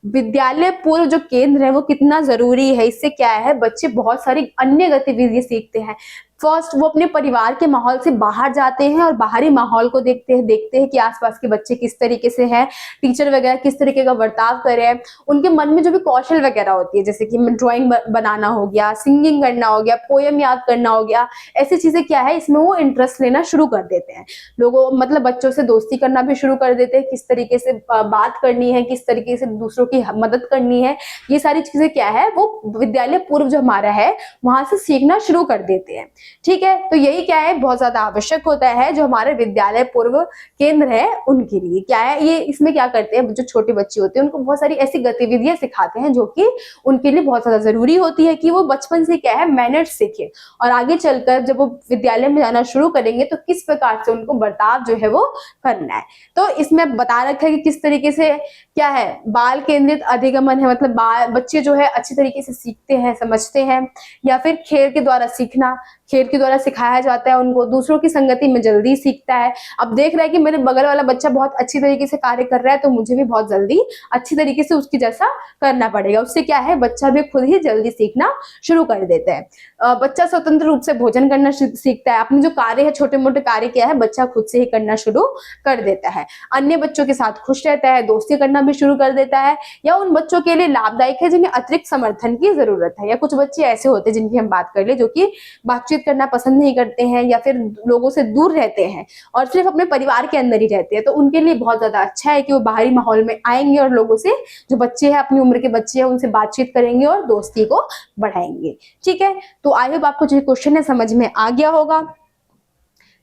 Speaker 1: विद्यालय पूर्व जो केंद्र है वो कितना जरूरी है। इससे क्या है, बच्चे बहुत सारी अन्य गतिविधियां सीखते हैं। फर्स्ट वो अपने परिवार के माहौल से बाहर जाते हैं और बाहरी माहौल को देखते हैं कि आसपास के बच्चे किस तरीके से हैं, टीचर वगैरह किस तरीके का बर्ताव कर रहे हैं, उनके मन में जो भी कौशल वगैरह होती है, जैसे कि ड्राइंग बनाना हो गया, सिंगिंग करना हो गया, पोयम याद करना हो गया, ऐसी चीजें क्या है इसमें वो इंटरेस्ट लेना शुरू कर देते हैं। लोगों मतलब बच्चों से दोस्ती करना भी शुरू कर देते हैं, किस तरीके से बात करनी है, किस तरीके से दूसरों की मदद करनी है, ये सारी चीजें क्या है वो विद्यालय पूर्व जो हमारा है वहां से सीखना शुरू कर देते हैं। ठीक है, तो यही क्या है बहुत ज्यादा आवश्यक होता है जो हमारे विद्यालय पूर्व केंद्र है उनके लिए। क्या है ये, इसमें क्या करते हैं, जो छोटे बच्चे होते हैं उनको बहुत सारी ऐसी गतिविधियां सिखाते हैं जो कि उनके लिए बहुत ज्यादा जरूरी होती है कि वो बचपन से क्या है मैनर्स सीखे, और आगे चलकर जब वो विद्यालय में जाना शुरू करेंगे तो किस प्रकार से उनको बर्ताव जो है वो करना है। तो इसमें बता रखा है कि किस तरीके से क्या है बाल केंद्रित अधिगमन है, मतलब बच्चे जो है अच्छी तरीके से सीखते हैं, समझते हैं, या फिर खेल के द्वारा सीखना, खेल के द्वारा सिखाया जाता है उनको, दूसरों की संगति में जल्दी सीखता है। अब देख रहा है कि मेरे बगल वाला बच्चा बहुत अच्छी तरीके से कार्य कर रहा है तो मुझे भी बहुत जल्दी अच्छी तरीके से उसकी जैसा करना पड़ेगा। उससे क्या है बच्चा भी खुद ही जल्दी सीखना शुरू कर देता है। बच्चा स्वतंत्र रूप से भोजन करना सीखता है, अपने जो कार्य है छोटे मोटे कार्य क्या है बच्चा खुद से ही करना शुरू कर देता है, अन्य बच्चों के साथ खुश रहता है, दोस्ती करना भी शुरू कर देता है, या उन बच्चों के लिए लाभदायक है जिन्हें अतिरिक्त समर्थन की जरूरत है। या कुछ बच्चे ऐसे होते हैं जिनकी हम बात कर ले जो कि बातचीत करना पसंद नहीं करते हैं या फिर लोगों से दूर रहते हैं और सिर्फ अपने परिवार के अंदर ही रहते हैं, तो उनके लिए बहुत ज्यादा अच्छा है कि वो बाहरी माहौल में आएंगे और लोगों से, जो बच्चे हैं अपनी उम्र के बच्चे हैं उनसे बातचीत करेंगे और दोस्ती को बढ़ाएंगे। ठीक है, तो आई होप आपको जो क्वेश्चन है समझ में आ गया होगा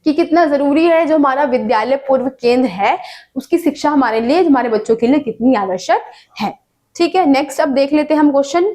Speaker 1: कि कितना जरूरी है जो हमारा विद्यालय पूर्व केंद्र है उसकी शिक्षा हमारे लिए, हमारे बच्चों के लिए कितनी आवश्यक है। ठीक है, नेक्स्ट अब देख लेते हैं हम क्वेश्चन।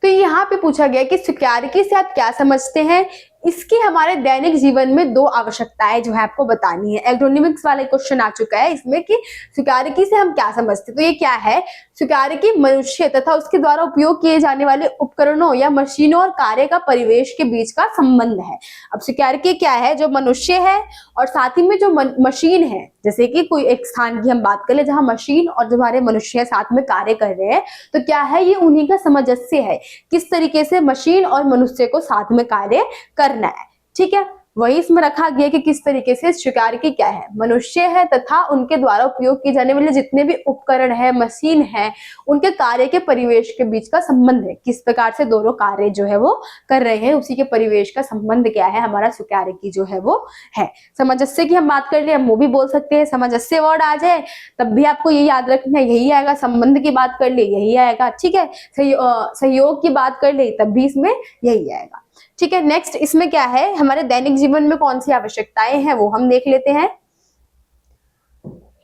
Speaker 1: तो यहाँ पे पूछा गया कि स्वीकार्यता से आप क्या समझते हैं। इसकी हमारे दैनिक जीवन में 2 आवश्यकताएं जो है आपको बतानी है। एग्रोनॉमिक्स वाला क्वेश्चन आ चुका है इसमें कि स्वीकार्यता से हम क्या समझते हैं। तो ये क्या है, स्वीकार्यता मनुष्य तथा उसके द्वारा उपयोग किए जाने वाले उपकरणों या मशीनों और कार्य का परिवेश के बीच का संबंध है। अब स्वीकार्यता क्या है, जो मनुष्य है और साथ ही में जो मशीन है, जैसे कि कोई एक स्थान की हम बात कर ले जहां मशीन और जो हमारे मनुष्य साथ में कार्य कर रहे हैं, तो क्या है ये उन्हीं का सामंजस्य है, किस तरीके से मशीन और मनुष्य को साथ में कार्य करना है। ठीक है, वही इसमें रखा गया कि किस तरीके से स्वीकार्यकी क्या है, मनुष्य है तथा उनके द्वारा उपयोग किए जाने वाले जितने भी उपकरण है, मशीन है, उनके कार्य के परिवेश के बीच का संबंध है, किस प्रकार से दोनों कार्य जो है वो कर रहे हैं, उसी के परिवेश का संबंध क्या है, हमारा स्वीकार्यकी जो है वो है। सामंजस्य की हम बात कर ले, हम वो भी बोल सकते हैं, सामंजस्य वर्ड आ जाए तब भी आपको ये याद रखना है, यही आएगा। संबंध की बात कर ले, यही आएगा, ठीक है। सहयोग की बात कर ले तब भी इसमें यही आएगा, ठीक है। नेक्स्ट इसमें क्या है, हमारे दैनिक जीवन में कौन सी आवश्यकताएं हैं वो हम देख लेते हैं।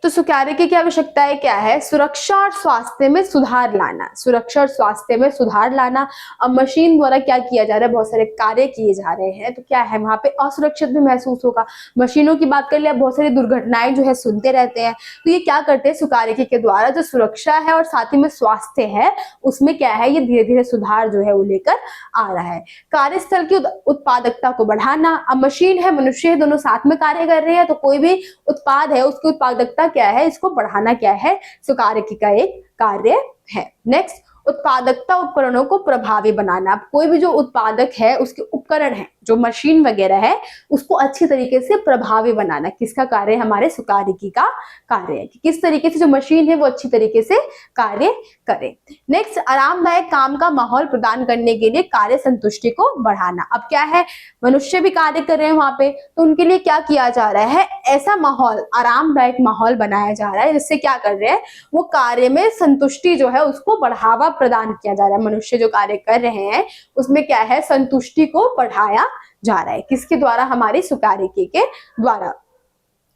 Speaker 1: तो स्वीकार्यकी की आवश्यकताएं क्या है, सुरक्षा और स्वास्थ्य में सुधार लाना, सुरक्षा और स्वास्थ्य में सुधार लाना। अब मशीन द्वारा क्या किया जा रहा है, बहुत सारे कार्य किए जा रहे हैं, तो क्या है वहां पे असुरक्षित भी महसूस होगा। मशीनों की बात कर ले, बहुत सारी दुर्घटनाएं जो है सुनते रहते हैं, तो ये क्या करते हैं, स्वीकार्यकी के द्वारा जो सुरक्षा है और साथ ही में स्वास्थ्य है उसमें क्या है, ये धीरे धीरे सुधार जो है वो लेकर आ रहा है। कार्यस्थल की उत्पादकता को बढ़ाना, अब मशीन है मनुष्य है, दोनों साथ में कार्य कर रहे हैं, तो कोई भी उत्पाद है उसकी उत्पादकता क्या है, इसको बढ़ाना क्या है, स्वीकार्यकी का एक कार्य है। नेक्स्ट, उत्पादकता उपकरणों को प्रभावी बनाना। कोई भी जो उत्पादक है उसके उपकरण है, जो मशीन वगैरह है, उसको अच्छी तरीके से प्रभावी बनाना किसका कार्य है, हमारे स्वीकार्यकी का कार्य है, कि किस तरीके से जो मशीन है वो अच्छी तरीके से कार्य करे। नेक्स्ट, आरामदायक काम का माहौल प्रदान करने के लिए कार्य संतुष्टि को बढ़ाना। अब क्या है, मनुष्य भी कार्य कर रहे हैं वहां पे, तो उनके लिए क्या किया जा रहा है, ऐसा माहौल, आरामदायक माहौल बनाया जा रहा है जिससे क्या कर रहे हैं, वो कार्य में संतुष्टि जो है उसको बढ़ावा प्रदान किया जा रहा है। मनुष्य जो कार्य कर रहे हैं उसमें क्या है, संतुष्टि को बढ़ाया जा रहा है, किसके द्वारा, हमारी स्वीकार्यकी के द्वारा।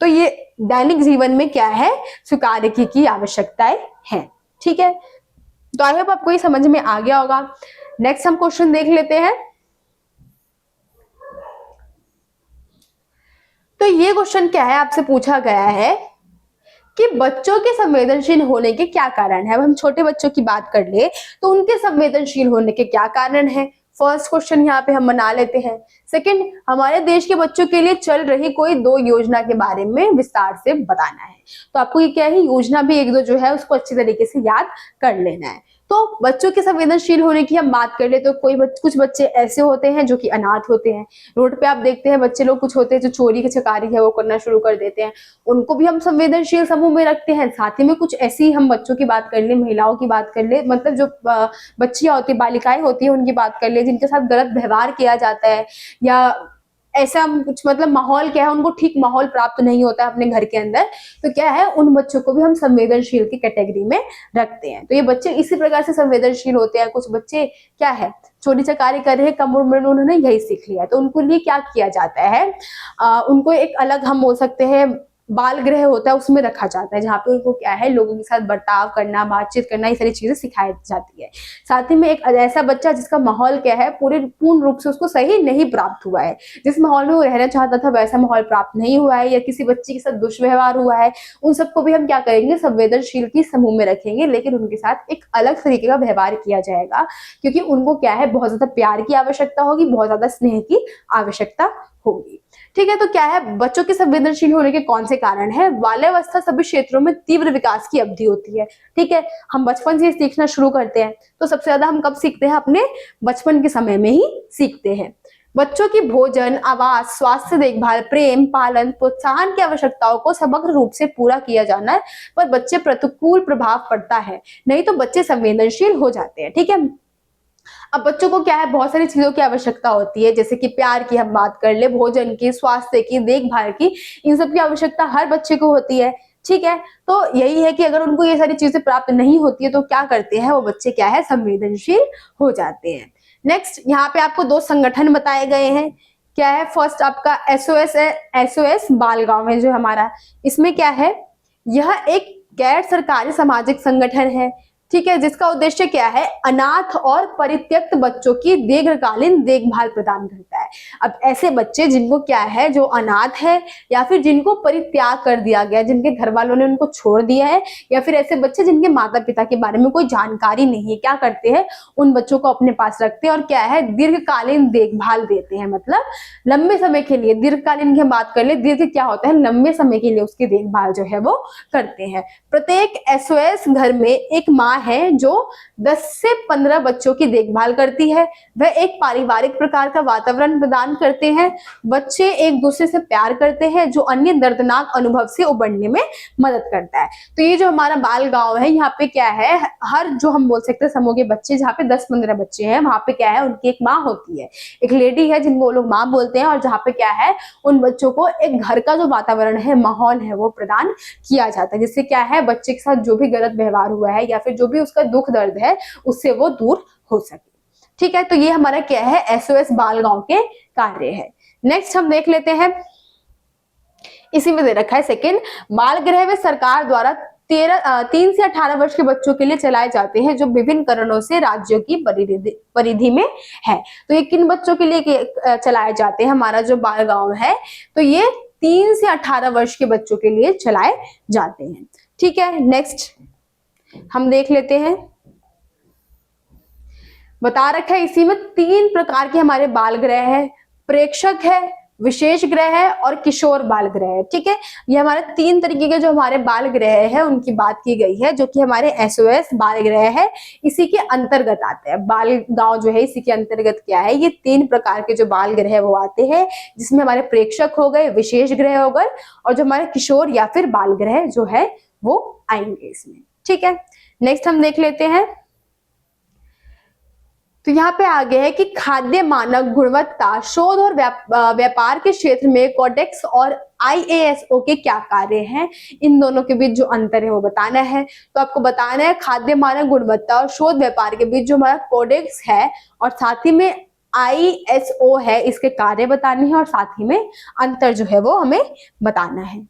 Speaker 1: तो ये दैनिक जीवन में क्या है, स्वीकार्यकी की आवश्यकताएं हैं, ठीक है। तो आई होप आपको ये समझ में आ गया होगा। नेक्स्ट हम क्वेश्चन देख लेते हैं। तो ये क्वेश्चन क्या है, आपसे पूछा गया है कि बच्चों के संवेदनशील होने के क्या कारण है। अब हम छोटे बच्चों की बात कर ले तो उनके संवेदनशील होने के क्या कारण है, फर्स्ट क्वेश्चन यहाँ पे हम बना लेते हैं। सेकंड, हमारे देश के बच्चों के लिए चल रही कोई 2 योजना के बारे में विस्तार से बताना है। तो आपको ये क्या है, योजना भी 1-2 जो है उसको अच्छी तरीके से याद कर लेना है। तो बच्चों के संवेदनशील होने की हम बात कर ले तो कुछ बच्चे ऐसे होते हैं जो कि अनाथ होते हैं। रोड पे आप देखते हैं बच्चे लोग कुछ होते हैं जो चोरी की चकारी है वो करना शुरू कर देते हैं, उनको भी हम संवेदनशील समूह में रखते हैं। साथ ही में कुछ ऐसी हम बच्चों की बात कर ले, महिलाओं की बात कर ले, मतलब जो बच्चियां होती है, बालिकाएं होती है, उनकी बात कर ले जिनके साथ गलत व्यवहार किया जाता है या ऐसा कुछ, मतलब माहौल क्या है, उनको ठीक माहौल प्राप्त नहीं होता है अपने घर के अंदर, तो क्या है, उन बच्चों को भी हम संवेदनशील की कैटेगरी में रखते हैं। तो ये बच्चे इसी प्रकार से संवेदनशील होते हैं। कुछ बच्चे क्या है, चोरी चकारी कर रहे हैं, कम उम्र में उन्होंने यही सीख लिया, तो उनको लिए क्या किया जाता है, उनको एक अलग हम बोल सकते हैं बाल गृह होता है उसमें रखा जाता है, जहाँ पे उनको क्या है, लोगों के साथ बर्ताव करना, बातचीत करना, ये सारी चीजें सिखाई जाती है। साथ ही में एक ऐसा बच्चा जिसका माहौल क्या है, पूर्ण रूप से उसको सही नहीं प्राप्त हुआ है, जिस माहौल में वो रहना चाहता था वैसा माहौल प्राप्त नहीं हुआ है, या किसी बच्चे के साथ दुष्व्यवहार हुआ है, उन सबको भी हम क्या करेंगे, संवेदनशील की समूह में रखेंगे, लेकिन उनके साथ एक अलग तरीके का व्यवहार किया जाएगा, क्योंकि उनको क्या है, बहुत ज्यादा प्यार की आवश्यकता होगी, बहुत ज्यादा स्नेह की आवश्यकता होगी, ठीक है। तो क्या है, बच्चों के संवेदनशील होने के कौन से कारण है, बाल्यावस्था सभी क्षेत्रों में तीव्र विकास की अवधि होती है, ठीक है। हम बचपन से सीखना शुरू करते हैं, तो सबसे ज्यादा हम कब सीखते हैं, अपने बचपन के समय में ही सीखते हैं। बच्चों की भोजन, आवास, स्वास्थ्य देखभाल, प्रेम, पालन, प्रोत्साहन की आवश्यकताओं को समग्र रूप से पूरा किया जाना है, पर बच्चे प्रतिकूल प्रभाव पड़ता है, नहीं तो बच्चे संवेदनशील हो जाते हैं, ठीक है। अब बच्चों को क्या है, बहुत सारी चीजों की आवश्यकता होती है, जैसे कि प्यार की हम बात कर ले, भोजन की, स्वास्थ्य की, देखभाल की, इन सब की आवश्यकता हर बच्चे को होती है, ठीक है। तो यही है कि अगर उनको ये सारी चीजें प्राप्त नहीं होती है तो क्या करते हैं वो बच्चे, क्या है, संवेदनशील हो जाते हैं। नेक्स्ट, यहाँ पे आपको 2 संगठन बताए गए हैं, क्या है, फर्स्ट आपका SOS है, SOS बालगांव है जो हमारा, इसमें क्या है, यह एक गैर सरकारी सामाजिक संगठन है, ठीक है, जिसका उद्देश्य क्या है, अनाथ और परित्यक्त बच्चों की दीर्घकालीन देखभाल प्रदान करता है। अब ऐसे बच्चे जिनको क्या है, जो अनाथ है या फिर जिनको परित्याग कर दिया गया, जिनके घर वालों ने उनको छोड़ दिया है, या फिर ऐसे बच्चे जिनके माता पिता के बारे में कोई जानकारी नहीं है, क्या करते हैं, उन बच्चों को अपने पास रखते हैं और क्या है, दीर्घकालीन देखभाल देते हैं, मतलब लंबे समय के लिए, दीर्घकालीन की हम बात कर ले, दीर्घ क्या होता है, लंबे समय के लिए उसकी देखभाल जो है वो करते हैं। प्रत्येक SOS घर में एक माँ है जो 10 से 15 बच्चों की देखभाल करती है। वह एक पारिवारिक प्रकार का वातावरण वातावरण प्रदान करते हैं, बच्चे एक दूसरे से प्यार करते हैं, जो अन्य दर्दनाक अनुभव से उबरने में मदद करता है। तो ये जो हमारा बाल गांव है, यहाँ पे क्या है, हर जो हम बोल सकते हैं समूह के बच्चे, जहाँ पे 10-15 बच्चे हैं, वहां पे क्या है, उनकी एक माँ होती है, एक लेडी है जिनको वो लोग माँ बोलते हैं, और जहाँ पे क्या है, उन बच्चों को एक घर का जो वातावरण है, माहौल है, वो प्रदान किया जाता है, जिससे क्या है, बच्चे के साथ जो भी गलत व्यवहार हुआ है या फिर जो भी उसका दुख दर्द है, उससे वो दूर हो सके। ठीक है, तो ये हमारा क्या है, एसओएस बाल गांव के कार्य है। नेक्स्ट हम देख लेते हैं, इसी में दे रखा है सेकंड, बाल गृह में सरकार द्वारा 3 से 18 वर्ष के बच्चों के लिए चलाए जाते हैं, जो विभिन्न कारणों से राज्यों की परिधि में है। तो ये किन बच्चों के लिए चलाए जाते हैं, हमारा जो बाल गांव है, तो ये 3 से 18 वर्ष के बच्चों के लिए चलाए जाते हैं। ठीक है, नेक्स्ट हम देख लेते हैं, बता रखा है इसी में 3 प्रकार के हमारे बाल गृह है, प्रेक्षक है, विशेष गृह है और किशोर बाल गृह है। ठीक है, ये हमारे 3 तरीके के जो हमारे बाल गृह है उनकी बात की गई है, जो कि हमारे एसओएस बाल गृह है, इसी के अंतर्गत आते हैं। बाल गांव जो है इसी के अंतर्गत क्या है, ये 3 प्रकार के जो बाल गृह वो आते हैं, जिसमें हमारे प्रेक्षक हो गए, विशेष गृह हो गए, और जो हमारे किशोर या फिर बाल गृह जो है वो आएंगे इसमें। ठीक है, नेक्स्ट हम देख लेते हैं, तो यहाँ पे आगे है कि खाद्य मानक गुणवत्ता शोध और व्यापार के क्षेत्र में कोडेक्स और आईएएसओ के क्या कार्य हैं, इन दोनों के बीच जो अंतर है वो बताना है। तो आपको बताना है खाद्य मानक गुणवत्ता और शोध व्यापार के बीच जो हमारा कोडेक्स है और साथ ही में आईएसओ है, इसके कार्य बताने हैं और साथ ही में अंतर जो है वो हमें बताना है।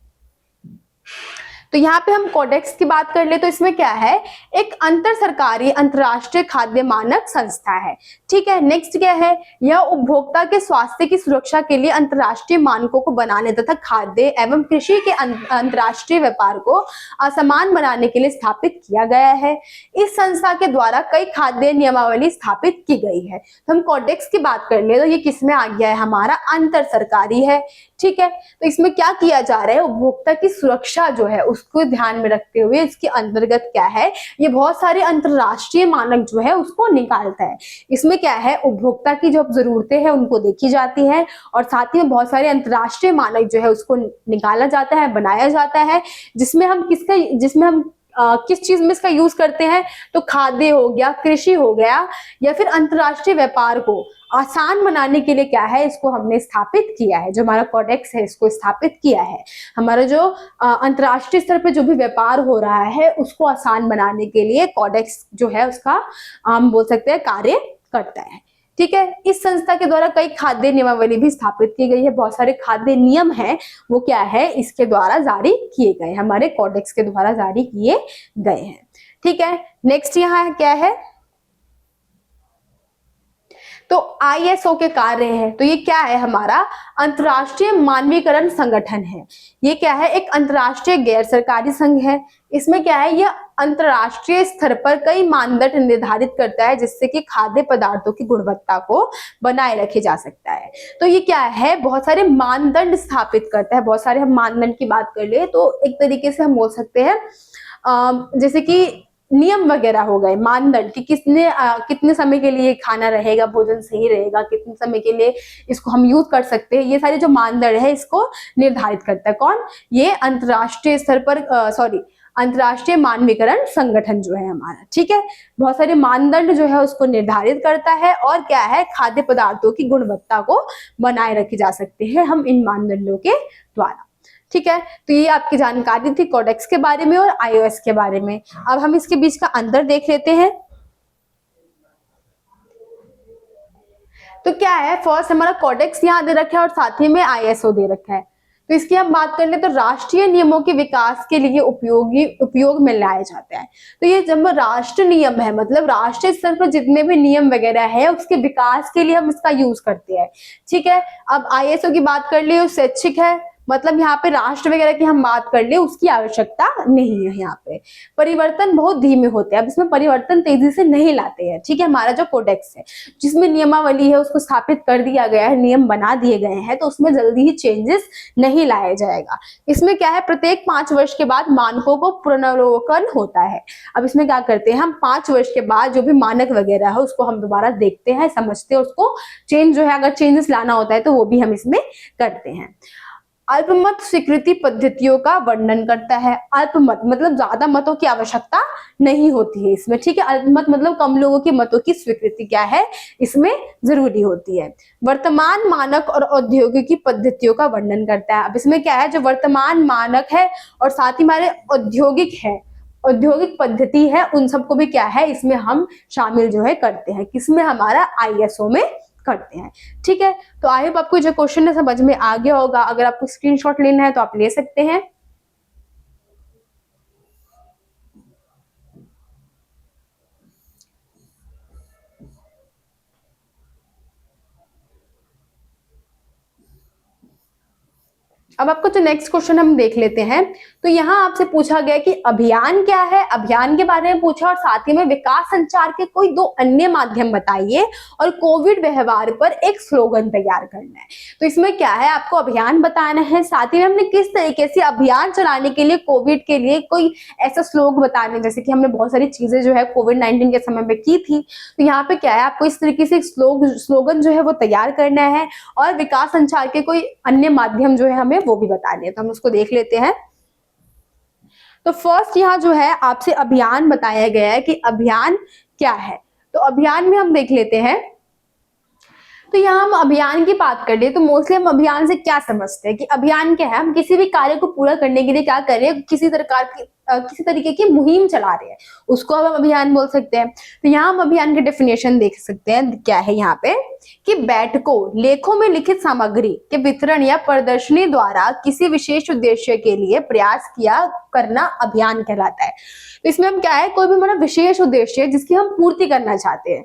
Speaker 1: तो यहाँ पे हम कोडेक्स की बात कर ले तो इसमें क्या है, एक अंतर सरकारी अंतरराष्ट्रीय खाद्य मानक संस्था है। ठीक है, नेक्स्ट क्या है, यह उपभोक्ता के स्वास्थ्य की सुरक्षा के लिए अंतरराष्ट्रीय मानकों को बनाने तथा खाद्य एवं कृषि के अंतरराष्ट्रीय व्यापार को असमान बनाने के लिए स्थापित किया गया है। इस संस्था के द्वारा कई खाद्य नियमावली स्थापित की गई है। तो हम कोडेक्स की बात कर ले तो ये किसमें आ गया है, हमारा अंतर सरकारी है। ठीक है, तो इसमें क्या किया जा रहा है, उपभोक्ता की सुरक्षा जो है उसको ध्यान में रखते हुए इसके अंतर्गत क्या है, ये बहुत सारे अंतरराष्ट्रीय मानक जो है उसको निकालता है। इसमें क्या है, उपभोक्ता की जो जरूरतें हैं उनको देखी जाती है और साथ ही में बहुत सारे अंतरराष्ट्रीय मानक जो है उसको निकाला जाता है, बनाया जाता है, जिसमें हम किस चीज में इसका यूज करते हैं, तो खाद्य हो गया, कृषि हो गया, या फिर अंतरराष्ट्रीय व्यापार को आसान बनाने के लिए क्या है, इसको हमने स्थापित किया है। जो हमारा कोडेक्स है इसको स्थापित किया है। हमारा जो अंतरराष्ट्रीय स्तर पे जो भी व्यापार हो रहा है उसको आसान बनाने के लिए कोडेक्स जो है उसका हम बोल सकते हैं कार्य करता है। ठीक है, इस संस्था के द्वारा कई खाद्य नियमावली भी स्थापित की गई है। बहुत सारे खाद्य नियम हैं वो क्या है, इसके द्वारा जारी किए गए, हमारे कोडेक्स के द्वारा जारी किए गए हैं। ठीक है, नेक्स्ट यहाँ क्या है, तो आईएसओ के कार्य है। तो ये क्या है, हमारा अंतरराष्ट्रीय मानवीकरण संगठन है। ये क्या है, एक अंतरराष्ट्रीय गैर सरकारी संघ है। इसमें क्या है, यह अंतरराष्ट्रीय स्तर पर कई मानदंड निर्धारित करता है जिससे कि खाद्य पदार्थों की गुणवत्ता को बनाए रखे जा सकता है। तो ये क्या है, बहुत सारे मानदंड स्थापित करता है। बहुत सारे हम मानदंड की बात कर ले तो एक तरीके से हम बोल सकते हैं जैसे कि नियम वगैरह हो गए, मानदंड कि कितने समय के लिए खाना रहेगा, भोजन सही रहेगा, कितने समय के लिए इसको हम यूज कर सकते हैं, ये सारे जो मानदंड है इसको निर्धारित करता है कौन, ये अंतरराष्ट्रीय स्तर पर अंतरराष्ट्रीय मानवीकरण संगठन जो है हमारा। ठीक है, बहुत सारे मानदंड जो है उसको निर्धारित करता है और क्या है, खाद्य पदार्थों की गुणवत्ता को बनाए रखी जा सकती है हम इन मानदंडों के द्वारा। ठीक है, तो ये आपकी जानकारी थी कोडेक्स के बारे में और आईओएस के बारे में। अब हम इसके बीच का अंतर देख लेते हैं। तो क्या है, फर्स्ट हमारा कोडेक्स यहाँ दे रखा है और साथ ही में आईएसओ दे रखा है। तो इसकी हम बात कर ले तो राष्ट्रीय नियमों के विकास के लिए उपयोग में लाया जाता है। तो ये जब राष्ट्र नियम है, मतलब राष्ट्रीय स्तर पर जितने भी नियम वगैरह है उसके विकास के लिए हम इसका यूज करते हैं। ठीक है, अब आईएसओ की बात कर ली, स्वैच्छिक है, मतलब यहाँ पे राष्ट्र वगैरह की हम बात कर ले उसकी आवश्यकता नहीं है। यहाँ पे परिवर्तन बहुत धीमे होते हैं, अब इसमें परिवर्तन तेजी से नहीं लाते हैं। ठीक है, हमारा जो कोडेक्स है जिसमें नियमावली है उसको स्थापित कर दिया गया है, नियम बना दिए गए हैं, तो उसमें जल्दी ही चेंजेस नहीं लाया जाएगा। इसमें क्या है, प्रत्येक 5 वर्ष के बाद मानकों को पुनरावलोकन होता है। अब इसमें क्या करते हैं हम, 5 वर्ष के बाद जो भी मानक वगैरह है उसको हम दोबारा देखते हैं, समझते हैं, उसको चेंज जो है अगर चेंजेस लाना होता है तो वो भी हम इसमें करते हैं। अल्पमत स्वीकृति पद्धतियों का वर्णन करता है। अल्पमत मतलब ज्यादा मतों की आवश्यकता नहीं होती है इसमें। ठीक है, अल्पमत मतलब कम लोगों के मतों की स्वीकृति क्या है इसमें जरूरी होती है। वर्तमान मानक और औद्योगिकी पद्धतियों का वर्णन करता है। अब इसमें क्या है, जो वर्तमान मानक है और साथ ही हमारे औद्योगिक है, औद्योगिक पद्धति है, उन सबको भी क्या है इसमें हम शामिल जो है करते हैं, किसमें, हमारा आईएसओ में करते हैं। ठीक है, तो आई होप आपको जो क्वेश्चन है समझ में आ गया होगा। अगर आपको स्क्रीनशॉट लेना है तो आप ले सकते हैं। अब आपको जो नेक्स्ट क्वेश्चन हम देख लेते हैं, तो यहाँ आपसे पूछा गया कि अभियान क्या है, अभियान के बारे में पूछा और साथ ही में विकास संचार के कोई 2 अन्य माध्यम बताइए और कोविड व्यवहार पर एक स्लोगन तैयार करना है। तो इसमें क्या है, आपको अभियान बताना है, साथ ही में हमने किस तरीके से अभियान चलाने के लिए कोविड के लिए कोई ऐसा स्लोग बताने, जैसे कि हमने बहुत सारी चीजें जो है कोविड-19 के समय में की थी, तो यहाँ पे क्या है, आपको इस तरीके से स्लोगन जो है वो तैयार करना है और विकास संचार के कोई अन्य माध्यम जो है हमें वो भी बताने हैं। तो हम उसको देख लेते हैं। तो फर्स्ट यहाँ जो है आपसे अभियान बताया गया है कि अभियान क्या है। तो अभियान में हम देख लेते हैं, तो यहाँ हम अभियान की बात कर ले तो मोस्टली हम अभियान से क्या समझते हैं कि अभियान क्या है, हम किसी भी कार्य को पूरा करने के लिए क्या कर रहे हैं, किसी तरीके की मुहिम चला रहे हैं, उसको हम अभियान बोल सकते हैं। तो यहाँ हम अभियान की डेफिनेशन देख सकते हैं, क्या है यहाँ पे कि बैठकों, लेखों में लिखित सामग्री के वितरण या प्रदर्शनी द्वारा किसी विशेष उद्देश्य के लिए प्रयास किया करना अभियान कहलाता है। तो इसमें हम क्या है, कोई भी हमारा विशेष उद्देश्य है जिसकी हम पूर्ति करना चाहते हैं,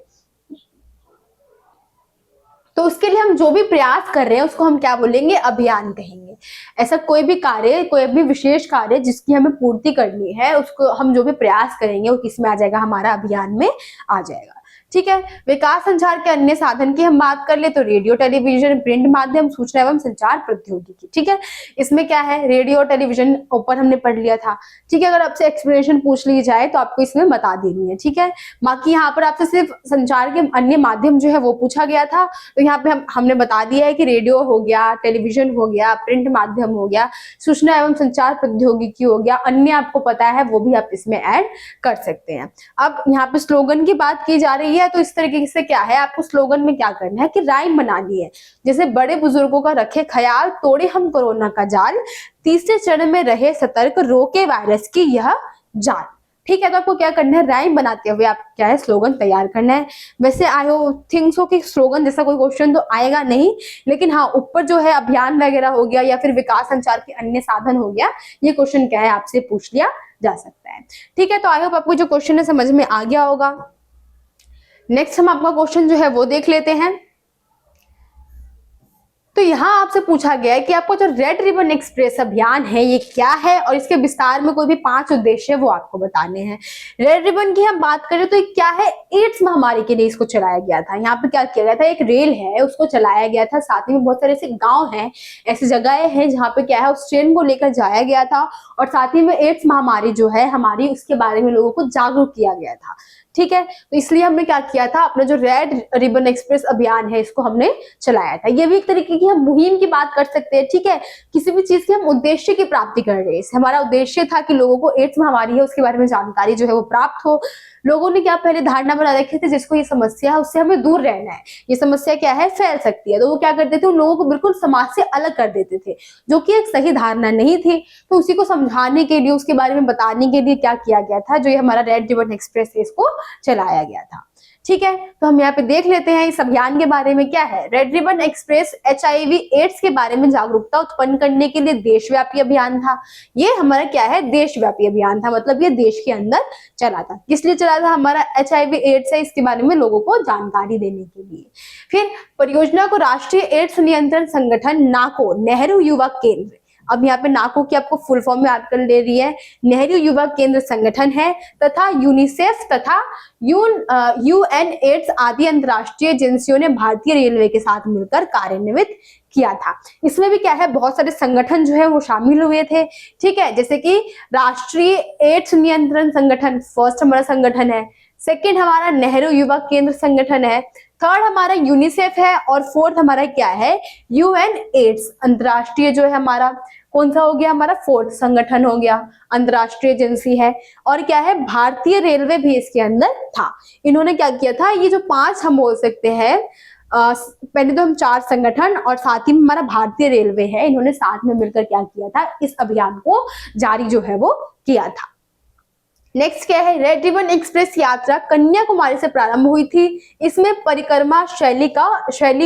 Speaker 1: तो उसके लिए हम जो भी प्रयास कर रहे हैं उसको हम क्या बोलेंगे, अभियान कहेंगे। ऐसा कोई भी कार्य, कोई भी विशेष कार्य जिसकी हमें पूर्ति करनी है, उसको हम जो भी प्रयास करेंगे वो किसमें आ जाएगा, हमारा अभियान में आ जाएगा। ठीक है, विकास संचार के अन्य साधन की हम बात कर ले तो रेडियो, टेलीविजन, प्रिंट माध्यम, सूचना एवं संचार प्रौद्योगिकी। ठीक है, इसमें क्या है, रेडियो, टेलीविजन ऊपर हमने पढ़ लिया था। ठीक है, अगर आपसे एक्सप्लेनेशन पूछ ली जाए तो आपको इसमें बता देनी है। ठीक है, बाकी यहाँ पर आपसे सिर्फ संचार के अन्य माध्यम जो है वो पूछा गया था, तो यहाँ पे हमने बता दिया है कि रेडियो हो गया, टेलीविजन हो गया, प्रिंट माध्यम हो गया, सूचना एवं संचार प्रौद्योगिकी हो गया, अन्य आपको पता है वो भी आप इसमें ऐड कर सकते हैं। अब यहाँ पे स्लोगन की बात की जा रही है, तो इस तरीके से क्या है, आपको स्लोगन में क्या करना है कि राइम बनानी है, जैसे बड़े बुजुर्गों का रखे ख्याल, तोड़े हम कोरोना का जाल, तीसरे चरण में रहे सतर्क, रोके वायरस की यह जान। ठीक है, तो आपको क्या करना है, राइम बनाते हुए आप क्या है, स्लोगन तैयार करना है। वैसे आई थिंक सो कि स्लोगन जैसा कोई क्वेश्चन तो आएगा नहीं, लेकिन हाँ ऊपर जो है अभियान वगैरह हो गया या फिर विकास संचार के अन्य साधन हो गया, ये क्वेश्चन क्या है आपसे पूछ लिया जा सकता है। ठीक है, तो आई होप आपको जो क्वेश्चन है समझ में आ गया होगा। नेक्स्ट हम आपका क्वेश्चन जो है वो देख लेते हैं। तो यहाँ आपसे पूछा गया है कि आपको जो रेड रिबन एक्सप्रेस अभियान है ये क्या है और इसके विस्तार में कोई भी 5 उद्देश्य वो आपको बताने हैं। रेड रिबन की हम बात करें तो ये क्या है, एड्स महामारी के लिए इसको चलाया गया था। यहाँ पे क्या किया गया था, एक रेल है उसको चलाया गया था, साथ ही में बहुत सारे ऐसे गांव हैं, ऐसी जगह है जहाँ पे क्या है उस ट्रेन को लेकर जाया गया था और साथ ही में एड्स महामारी जो है हमारी उसके बारे में लोगों को जागरूक किया गया था। ठीक है, तो इसलिए हमने क्या किया था, अपना जो रेड रिबन एक्सप्रेस अभियान है इसको हमने चलाया था। ये भी एक तरीके की हम मुहिम की बात कर सकते हैं। ठीक है, किसी भी चीज के हम उद्देश्य की प्राप्ति कर रहे हैं, हमारा उद्देश्य था कि लोगों को एड्स महामारी है उसके बारे में जानकारी जो है वो प्राप्त हो। लोगों ने क्या पहले धारणा बना रखे थे, जिसको ये समस्या है उससे हमें दूर रहना है, ये समस्या क्या है फैल सकती है, तो वो क्या करते थे, उन लोगों को बिल्कुल समाज से अलग कर देते थे, जो कि एक सही धारणा नहीं थी। तो उसी को समझाने के लिए, उसके बारे में बताने के लिए क्या किया गया था, जो ये हमारा रेड रिबन एक्सप्रेस है इसको चलाया गया था। ठीक है, तो हम यहाँ पे देख लेते हैं इस अभियान के बारे में क्या है। Red ribbon express HIV AIDS के बारे में जागरूकता उत्पन्न करने के लिए देशव्यापी अभियान था। ये हमारा क्या है, देशव्यापी अभियान था, मतलब ये देश के अंदर चला था। किस लिए चला था, हमारा HIV एड्स है इसके बारे में लोगों को जानकारी देने के लिए। फिर परियोजना को राष्ट्रीय एड्स नियंत्रण संगठन नाको, नेहरू युवा केंद्र अब यहाँ पे नाको की आपको फुल फॉर्म में याद कर ले रही है, नेहरू युवा केंद्र संगठन है तथा यूनिसेफ तथा यूएन एड्स आदि अंतरराष्ट्रीय एजेंसियों ने भारतीय रेलवे के साथ मिलकर कार्यान्वित किया था। इसमें भी क्या है, बहुत सारे संगठन जो है वो शामिल हुए थे, ठीक है, जैसे कि राष्ट्रीय एड्स नियंत्रण संगठन फर्स्ट हमारा संगठन है, सेकंड हमारा नेहरू युवा केंद्र संगठन है, थर्ड हमारा यूनिसेफ है और फोर्थ हमारा क्या है, यूएन एड्स अंतरराष्ट्रीय जो है हमारा कौन सा हो गया, हमारा फोर्थ संगठन हो गया, अंतरराष्ट्रीय एजेंसी है। और क्या है, भारतीय रेलवे भी इसके अंदर था। इन्होंने क्या किया था, ये जो 5 हम बोल सकते हैं, पहले तो हम 4 संगठन और साथ ही में हमारा भारतीय रेलवे है, इन्होंने साथ में मिलकर क्या किया था, इस अभियान को जारी जो है वो किया था। नेक्स्ट क्या है, रेड रिबन एक्सप्रेस यात्रा कन्याकुमारी से प्रारंभ हुई थी। इसमें परिक्रमा शैली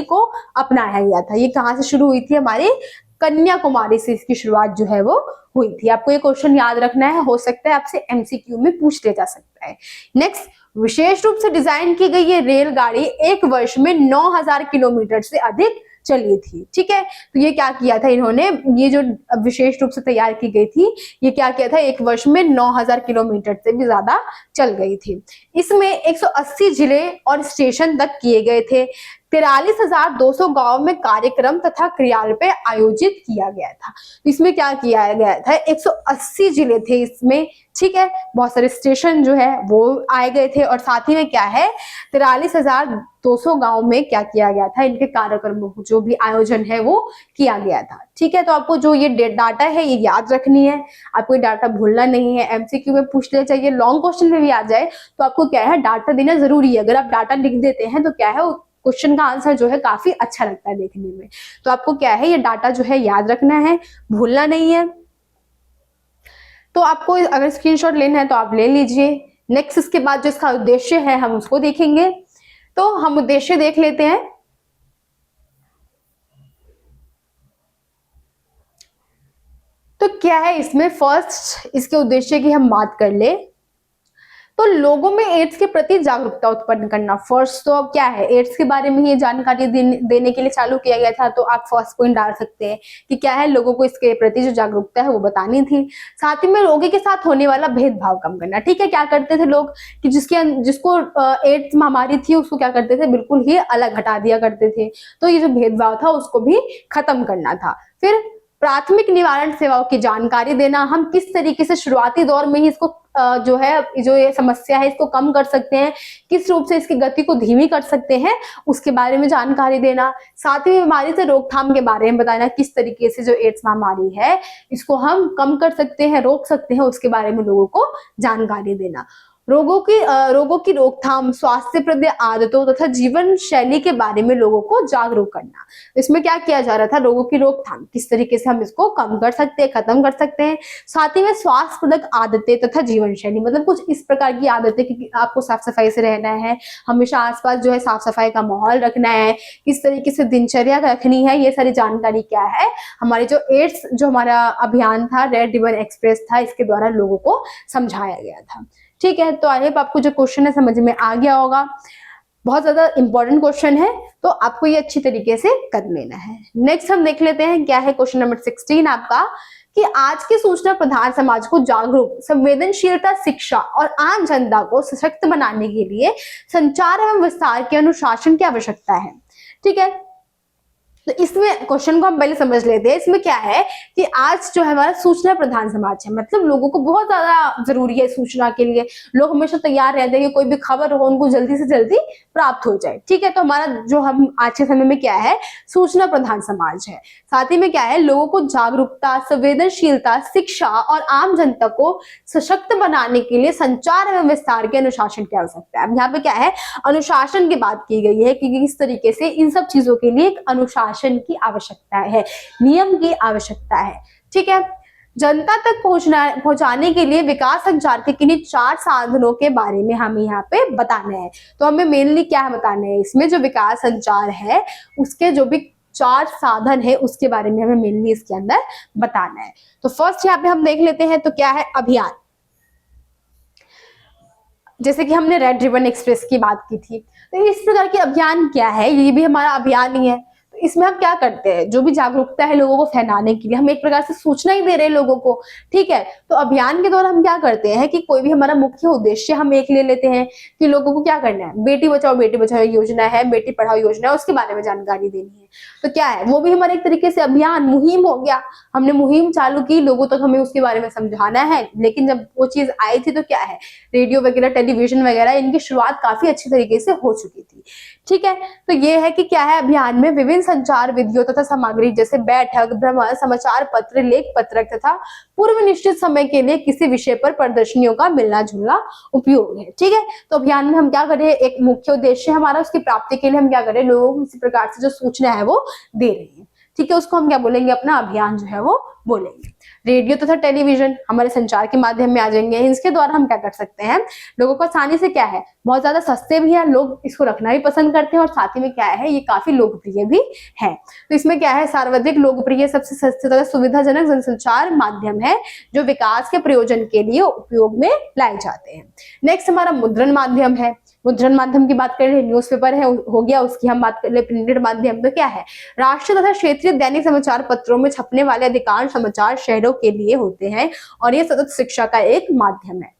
Speaker 1: को अपनाया गया था। ये कहाँ से शुरू हुई थी, हमारी कन्याकुमारी से इसकी शुरुआत जो है वो हुई थी। आपको ये क्वेश्चन याद रखना है, हो सकता है आपसे एमसीक्यू में पूछ लिया जा सकता है। नेक्स्ट, विशेष रूप से डिजाइन की गई ये रेलगाड़ी एक वर्ष में 9000 किलोमीटर से अधिक चली थी, ठीक है। तो ये क्या किया था इन्होंने, ये जो विशेष रूप से तैयार की गई थी, ये क्या किया था, एक वर्ष में 9000 किलोमीटर से भी ज्यादा चल गई थी। इसमें 180 जिले और स्टेशन तक किए गए थे। 43,200 गांव में कार्यक्रम तथा क्रियाकलाप आयोजित किया गया था। इसमें क्या किया गया था, 180 जिले थे इसमें, ठीक है, बहुत सारे स्टेशन जो है वो आए गए थे और साथ ही में क्या है, 43,200 गांव में क्या किया गया था, इनके कार्यक्रमों जो भी आयोजन है वो किया गया था, ठीक है। तो आपको जो ये डाटा है ये याद रखनी है, आपको ये डाटा भूलना नहीं है। एमसीक्यू में पूछ लिया चाहिए, लॉन्ग क्वेश्चन में भी आ जाए तो आपको क्या है, डाटा देना जरूरी है। अगर आप डाटा लिख देते हैं तो क्या है, क्वेश्चन का आंसर जो है काफी अच्छा लगता है देखने में। तो आपको क्या है, ये डाटा जो है याद रखना है, भूलना नहीं है। तो आपको अगर स्क्रीनशॉट लेना है तो आप ले लीजिए। नेक्स्ट इसके बाद जो इसका उद्देश्य है हम उसको देखेंगे। तो हम उद्देश्य देख लेते हैं। तो क्या है इसमें, फर्स्ट इसके उद्देश्य की हम बात कर ले तो लोगों में एड्स के प्रति जागरूकता उत्पन्न करना। फर्स्ट तो अब क्या है, एड्स के बारे में ये जानकारी देने के लिए चालू किया गया था। तो आप फर्स्ट पॉइंट डाल सकते हैं कि क्या है, लोगों को इसके प्रति जो जागरूकता है वो बतानी थी। साथ ही में रोगी के साथ होने वाला भेदभाव कम करना, ठीक है। क्या करते थे लोग कि जिसको एड्स महामारी थी उसको क्या करते थे, बिल्कुल ही अलग हटा दिया करते थे। तो ये जो भेदभाव था उसको भी खत्म करना था। फिर प्राथमिक निवारण सेवाओं की जानकारी देना, हम किस तरीके से शुरुआती दौर में ही इसको जो है, जो ये समस्या है इसको कम कर सकते हैं, किस रूप से इसकी गति को धीमी कर सकते हैं, उसके बारे में जानकारी देना। साथ ही बीमारी से रोकथाम के बारे में बताना, किस तरीके से जो एड्स महामारी है इसको हम कम कर सकते हैं, रोक सकते हैं, उसके बारे में लोगों को जानकारी देना। रोगों की रोकथाम, स्वास्थ्यप्रद आदतों तथा जीवन शैली के बारे में लोगों को जागरूक करना। इसमें क्या किया जा रहा था, रोगों की रोकथाम, किस तरीके से हम इसको कम कर सकते हैं, खत्म कर सकते हैं। साथ ही में स्वास्थ्यप्रद आदतें तथा जीवन शैली, मतलब कुछ इस प्रकार की आदतें कि आपको साफ सफाई से रहना है, हमेशा आसपास जो है साफ सफाई का माहौल रखना है, किस तरीके से दिनचर्या रखनी है, ये सारी जानकारी क्या है, हमारे जो एड्स जो हमारा अभियान था, रेड रिबन एक्सप्रेस था, इसके द्वारा लोगों को समझाया गया था, ठीक है। तो आई होप आपको जो क्वेश्चन है समझ में आ गया होगा। बहुत ज्यादा इंपॉर्टेंट क्वेश्चन है, तो आपको ये अच्छी तरीके से कर लेना है। नेक्स्ट हम देख लेते हैं क्या है क्वेश्चन नंबर 16 आपका, कि आज के सूचना प्रधान समाज को जागरूक, संवेदनशीलता, शिक्षा और आम जनता को सशक्त बनाने के लिए संचार एवं विस्तार के अनुशासन की आवश्यकता है, ठीक है। तो इसमें क्वेश्चन को हम पहले समझ लेते हैं। इसमें क्या है कि आज जो है हमारा सूचना प्रधान समाज है, मतलब लोगों को बहुत ज्यादा जरूरी है सूचना के लिए, लोग हमेशा तैयार रहते हैं कि कोई भी खबर हो उनको जल्दी से जल्दी प्राप्त हो जाए, ठीक है। तो हमारा जो हम आज के समय में क्या है, सूचना प्रधान समाज है। साथ ही में क्या है, लोगों को जागरूकता, संवेदनशीलता, शिक्षा और आम जनता को सशक्त बनाने के लिए संचार एवं विस्तार के अनुशासन की आवश्यकता है। अब यहाँ पे क्या है, अनुशासन की बात की गई है कि किस तरीके से इन सब चीजों के लिए एक अनुशासन की आवश्यकता है, नियम की आवश्यकता है, ठीक है। जनता तक पहुंचाने के लिए विकास संचार के किन्हीं 4 साधनों के बारे में हमें यहाँ पे बताना है। तो हमें मेनली क्या बताना है, इसमें जो विकास संचार है उसके जो भी 4 साधन है उसके बारे में हमें मेनली इसके अंदर बताना है। तो फर्स्ट यहाँ पे हम देख लेते हैं, तो क्या है, अभियान। जैसे कि हमने रेड रिबन एक्सप्रेस की बात की थी, तो इस प्रकार के अभियान क्या है, ये भी हमारा अभियान ही है। इसमें हम क्या करते हैं, जो भी जागरूकता है लोगों को फैलाने के लिए, हम एक प्रकार से सूचना ही दे रहे हैं लोगों को, ठीक है। तो अभियान के दौरान हम क्या करते हैं कि कोई भी हमारा मुख्य उद्देश्य हम एक ले लेते हैं कि लोगों को क्या करना है, बेटी बचाओ योजना है, बेटी पढ़ाओ योजना है, उसके बारे में जानकारी देनी है। तो क्या है, वो भी हमारा एक तरीके से अभियान मुहिम हो गया, हमने मुहिम चालू की, लोगों तक हमें उसके बारे में समझाना है। लेकिन जब वो चीज आई थी तो क्या है, रेडियो वगैरह, टेलीविजन वगैरह, इनकी शुरुआत काफी अच्छी तरीके से हो चुकी थी, ठीक है। तो ये है कि क्या है, अभियान में विभिन्न संचार विधियों तथा सामग्री जैसे बैठक, भ्रमण, समाचार पत्र, लेख पत्रक तथा पूर्व निश्चित समय के लिए किसी विषय पर प्रदर्शनियों का मिलना जुलना उपयोग है, ठीक है। तो अभियान में हम क्या करें, एक मुख्य उद्देश्य हमारा, उसकी प्राप्ति के लिए हम क्या करें, लोगों को किसी प्रकार से जो सूचना है वो दे रहे हैं, ठीक है। उसको हम क्या बोलेंगे, अपना अभियान जो है वो बोलेंगे। रेडियो तथा टेलीविजन हमारे संचार के माध्यम में आ जाएंगे। इसके द्वारा हम क्या कर सकते हैं, लोगों को आसानी से क्या है, बहुत ज्यादा सस्ते भी है, लोग इसको रखना भी पसंद करते हैं, और साथ ही में क्या है, ये काफी लोकप्रिय भी है। तो इसमें क्या है, सर्वाधिक लोकप्रिय, सबसे सस्ते तथा सुविधाजनक जनसंचार माध्यम है जो विकास के प्रयोजन के लिए उपयोग में लाए जाते हैं। नेक्स्ट हमारा मुद्रण माध्यम है। मुद्रण माध्यम की बात करें, न्यूज़पेपर है हो गया, उसकी हम बात कर ले, प्रिंटेड माध्यम तो क्या है, राष्ट्रीय तथा क्षेत्रीय दैनिक समाचार पत्रों में छपने वाले अधिकांश समाचार शहरों के लिए होते हैं और ये सतत शिक्षा का एक माध्यम है।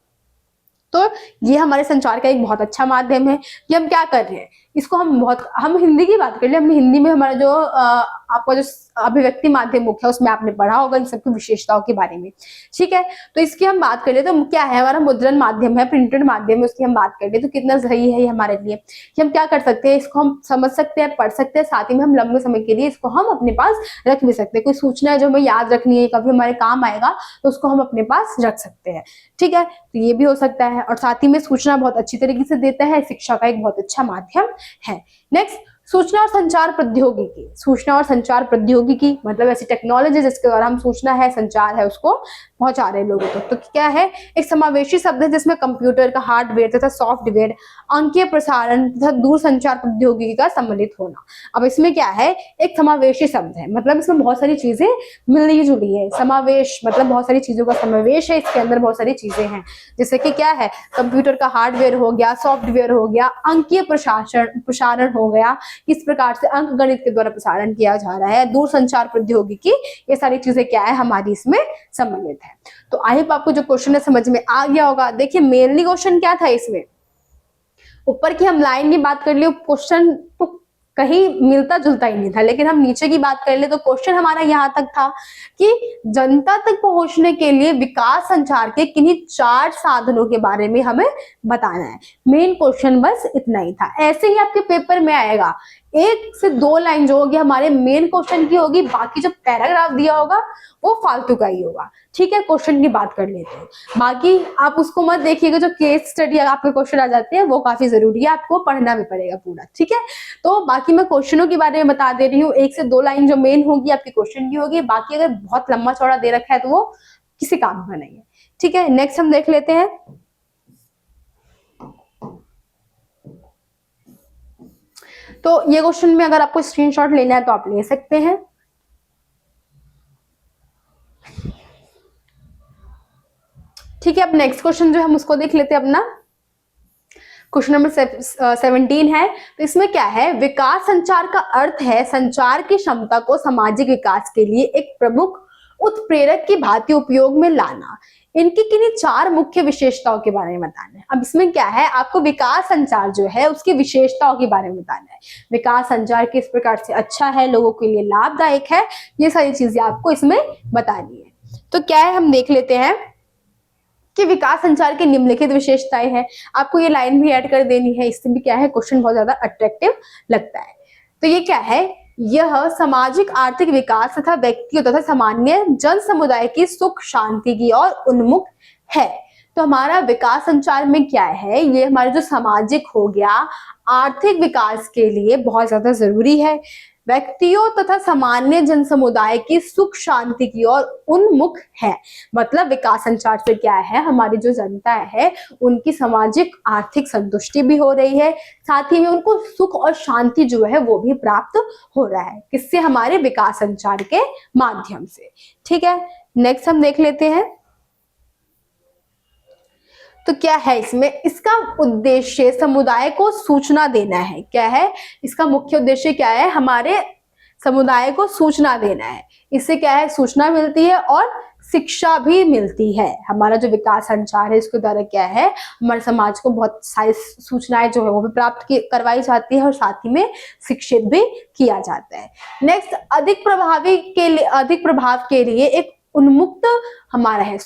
Speaker 1: तो ये हमारे संचार का एक बहुत अच्छा माध्यम है कि हम क्या कर रहे हैं, इसको हम हिंदी की बात कर ले, हमने हिंदी में हमारा जो आपका जो अभिव्यक्ति माध्यम मुख्य है उसमें आपने पढ़ा होगा इन सबकी विशेषताओं के बारे में, ठीक है। तो इसकी हम बात कर ले तो क्या है, हमारा मुद्रण माध्यम है, प्रिंटेड माध्यम है, उसकी हम बात कर ले तो कितना सही है ये हमारे लिए कि हम क्या कर सकते हैं, इसको हम समझ सकते हैं, पढ़ सकते हैं, साथ ही में हम लंबे समय के लिए इसको हम अपने पास रख भी सकते हैं। कोई सूचना है जो हमें याद रखनी है, कभी हमारे काम आएगा, तो उसको हम अपने पास रख सकते हैं, ठीक है। तो ये भी हो सकता है, और साथ ही में सूचना बहुत अच्छी तरीके से देता है, शिक्षा का एक बहुत अच्छा माध्यम है। नेक्स्ट, सूचना और संचार प्रौद्योगिकी। सूचना और संचार प्रौद्योगिकी मतलब ऐसी टेक्नोलॉजी जिसके द्वारा हम सूचना है, संचार है, उसको पहुंचा रहे हैं लोगों तक। तो क्या है, एक समावेशी शब्द है जिसमें कंप्यूटर का हार्डवेयर तथा सॉफ्टवेयर, अंकीय प्रसारण तथा दूर संचार प्रौद्योगिकी का सम्मिलित होना। अब इसमें क्या है, एक समावेशी शब्द है, मतलब इसमें बहुत सारी चीजें मिलनी जुली है। समावेश मतलब बहुत सारी चीजों का समावेश है, इसके अंदर बहुत सारी चीजें हैं, जैसे कि क्या है, कंप्यूटर का हार्डवेयर हो गया, सॉफ्टवेयर हो गया, अंकीय प्रसारण हो गया, किस प्रकार से अंक गणित के द्वारा प्रसारण किया जा रहा है, दूर संचार प्रौद्योगिकी, ये सारी चीजें क्या है, हमारी इसमें सम्मिलित है। तो आई होप आपको जो क्वेश्चन है समझ में आ गया होगा। देखिए मेनली क्वेश्चन क्या था, इसमें ऊपर की हम लाइन की बात कर लिए, क्वेश्चन तो कहीं मिलता जुलता ही नहीं था, लेकिन हम नीचे की बात कर ले तो क्वेश्चन हमारा यहाँ तक था कि जनता तक पहुंचने के लिए विकास संचार के किन्हीं 4 साधनों के बारे में हमें बताना है। मेन क्वेश्चन बस इतना ही था। ऐसे ही आपके पेपर में आएगा, 1 से 2 लाइन जो होगी हमारे मेन क्वेश्चन की होगी, बाकी जो पैराग्राफ दिया होगा वो फालतू का ही होगा, ठीक है। क्वेश्चन की बात कर लेते हैं, बाकी आप उसको मत देखिएगा, जो केस स्टडी आपके क्वेश्चन आ जाते हैं वो काफी जरूरी है, आपको पढ़ना भी पड़ेगा पूरा, ठीक है। तो बाकी मैं क्वेश्चनों के बारे में बता दे रही हूँ, 1 से 2 लाइन जो मेन होगी आपकी क्वेश्चन की होगी, बाकी अगर बहुत लंबा चौड़ा दे रखा है तो वो किसी काम का नहीं है, ठीक है। नेक्स्ट हम देख लेते हैं, तो ये क्वेश्चन में अगर आपको स्क्रीनशॉट लेना है तो आप ले सकते हैं। ठीक है, अब नेक्स्ट क्वेश्चन जो हम उसको देख लेते हैं अपना। क्वेश्चन नंबर 17 है, तो इसमें क्या है, विकास संचार का अर्थ है संचार की क्षमता को सामाजिक विकास के लिए एक प्रमुख उत्प्रेरक की भांति उपयोग में लाना। इनकी किन्हीं 4 मुख्य विशेषताओं के बारे में बताना है। अब इसमें क्या है, आपको विकास संचार जो है उसकी विशेषताओं के बारे में बताना है। विकास संचार किस प्रकार से अच्छा है, लोगों के लिए लाभदायक है, ये सारी चीजें आपको इसमें बतानी है। तो क्या है, हम देख लेते हैं कि विकास संचार की निम्नलिखित विशेषताएं हैं। आपको ये लाइन भी ऐड कर देनी है, इससे भी क्या है, क्वेश्चन बहुत ज्यादा अट्रैक्टिव लगता है। तो ये क्या है, यह सामाजिक आर्थिक विकास तथा व्यक्तियों तथा सामान्य जन समुदाय की सुख शांति की ओर उन्मुख है। तो हमारा विकास संचार में क्या है, ये हमारे जो सामाजिक हो गया, आर्थिक विकास के लिए बहुत ज्यादा जरूरी है, व्यक्तियों तथा सामान्य जन समुदाय की सुख शांति की ओर उन्मुख है। मतलब विकास संचार से क्या है, हमारी जो जनता है उनकी सामाजिक आर्थिक संतुष्टि भी हो रही है, साथ ही में उनको सुख और शांति जो है वो भी प्राप्त हो रहा है, किससे, हमारे विकास संचार के माध्यम से, ठीक है। नेक्स्ट हम देख लेते हैं, तो क्या है इसमें, इसका उद्देश्य समुदाय को सूचना देना है। क्या है इसका मुख्य उद्देश्य, क्या है, हमारे समुदाय को सूचना देना है। इससे क्या है, सूचना मिलती है और शिक्षा भी मिलती है। हमारा जो विकास संचार है इसके द्वारा क्या है, हमारे समाज को बहुत सारी सूचनाएं जो है वो भी प्राप्त करवाई जाती है और साथ ही में शिक्षित भी किया जाता है। नेक्स्ट, अधिक प्रभाव के लिए एक उन्मुक्त हमारा है,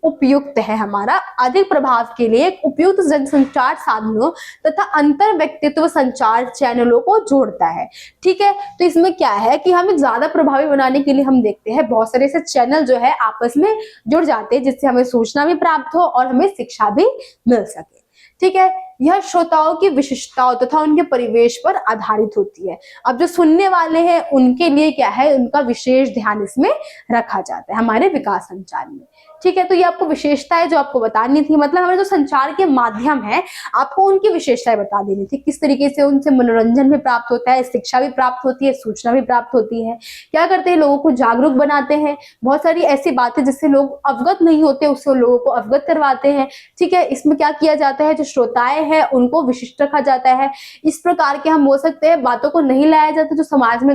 Speaker 1: उपयुक्त है हमारा, अधिक प्रभाव के लिए एक उपयुक्त जनसंचार साधनों तथा अंतर व्यक्तित्व संचार चैनलों को जोड़ता है। ठीक है, तो इसमें क्या है कि हमें ज्यादा प्रभावी बनाने के लिए हम देखते हैं बहुत सारे ऐसे चैनल जो है आपस में जुड़ जाते हैं जिससे हमें सूचना भी प्राप्त हो और हमें शिक्षा भी मिल सके। ठीक है, यह श्रोताओं की विशिष्टताओं तथा उनके परिवेश पर आधारित होती है। अब जो सुनने वाले हैं उनके लिए क्या है, उनका विशेष ध्यान इसमें रखा जाता है हमारे विकास संचार में। ठीक है, तो ये आपको विशेषताएं जो आपको बतानी थी, मतलब हमारे जो संचार के माध्यम है आपको उनकी विशेषताएं बता देनी थी, किस तरीके से उनसे मनोरंजन भी प्राप्त होता है, शिक्षा भी प्राप्त होती है, सूचना भी प्राप्त होती है। क्या करते हैं, लोगों को जागरूक बनाते हैं, बहुत सारी ऐसी बातें जिससे लोग अवगत नहीं होते उससे लोगों को अवगत करवाते हैं। ठीक है, इसमें क्या किया जाता है, जो श्रोताएं हैं उनको विशिष्ट रखा जाता है। इस प्रकार के हम बोल सकते हैं बातों को नहीं लाया जाता जो समाज में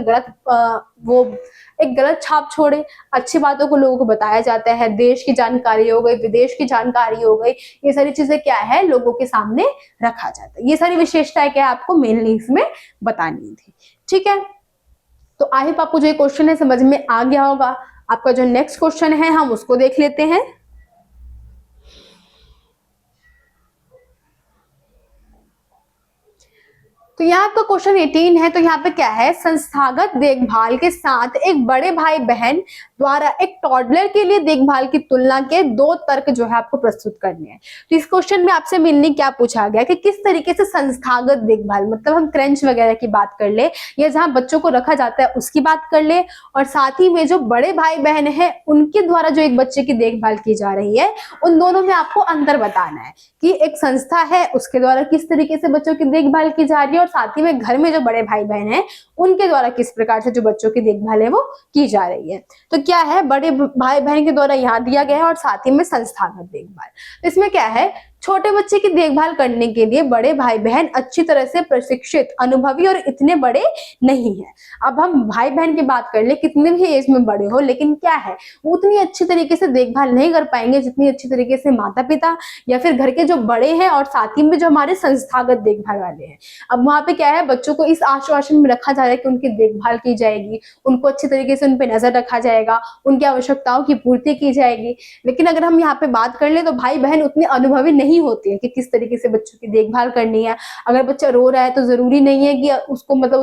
Speaker 1: वो एक गलत छाप छोड़े, अच्छी बातों को लोगों को बताया जाता है। देश की जानकारी हो गई, विदेश की जानकारी हो गई, ये सारी चीजें क्या है लोगों के सामने रखा जाता है। ये सारी विशेषताएं क्या है आपको मेनली इसमें बतानी थी। ठीक है, तो आई होप आपको जो क्वेश्चन है समझ में आ गया होगा। आपका जो नेक्स्ट क्वेश्चन है हम उसको देख लेते हैं। तो यहाँ आपका क्वेश्चन 18 है। तो यहाँ पे क्या है, संस्थागत देखभाल के साथ एक बड़े भाई बहन द्वारा एक टॉडलर के लिए देखभाल की तुलना के 2 तर्क जो है आपको प्रस्तुत करने हैं। तो इस क्वेश्चन में आपसे मेनली क्या पूछा गया कि किस तरीके से संस्थागत देखभाल, मतलब हम क्रेंच वगैरह की बात कर ले या जहाँ बच्चों को रखा जाता है उसकी बात कर ले, और साथ ही में जो बड़े भाई बहन है उनके द्वारा जो एक बच्चे की देखभाल की जा रही है, उन दोनों में आपको अंतर बताना है कि एक संस्था है उसके द्वारा किस तरीके से बच्चों की देखभाल की जा रही है और साथ ही में घर में जो बड़े भाई बहन हैं उनके द्वारा किस प्रकार से जो बच्चों की देखभाल है वो की जा रही है। तो क्या है, बड़े भाई बहन के द्वारा यहाँ दिया गया है और साथ ही में संस्थागत देखभाल। तो इसमें क्या है, छोटे बच्चे की देखभाल करने के लिए बड़े भाई बहन अच्छी तरह से प्रशिक्षित, अनुभवी और इतने बड़े नहीं है। अब हम भाई बहन की बात कर ले, कितने भी एज में बड़े हो, लेकिन क्या है वो उतनी अच्छी तरीके से देखभाल नहीं कर पाएंगे जितनी अच्छी तरीके से माता पिता या फिर घर के जो बड़े हैं और साथ ही में जो हमारे संस्थागत देखभाल वाले हैं। अब वहां पे क्या है, बच्चों को इस आश्वासन में रखा जा रहा है कि उनकी देखभाल की जाएगी, उनको अच्छी तरीके से उन पर नजर रखा जाएगा, उनकी आवश्यकताओं की पूर्ति की जाएगी। लेकिन अगर हम यहाँ पे बात कर ले तो भाई बहन उतने अनुभवी नहीं होती है कि किस तरीके से बच्चों की देखभाल करनी है। अगर बच्चा रो रहा है तो जरूरी नहीं है कि उसको मतलब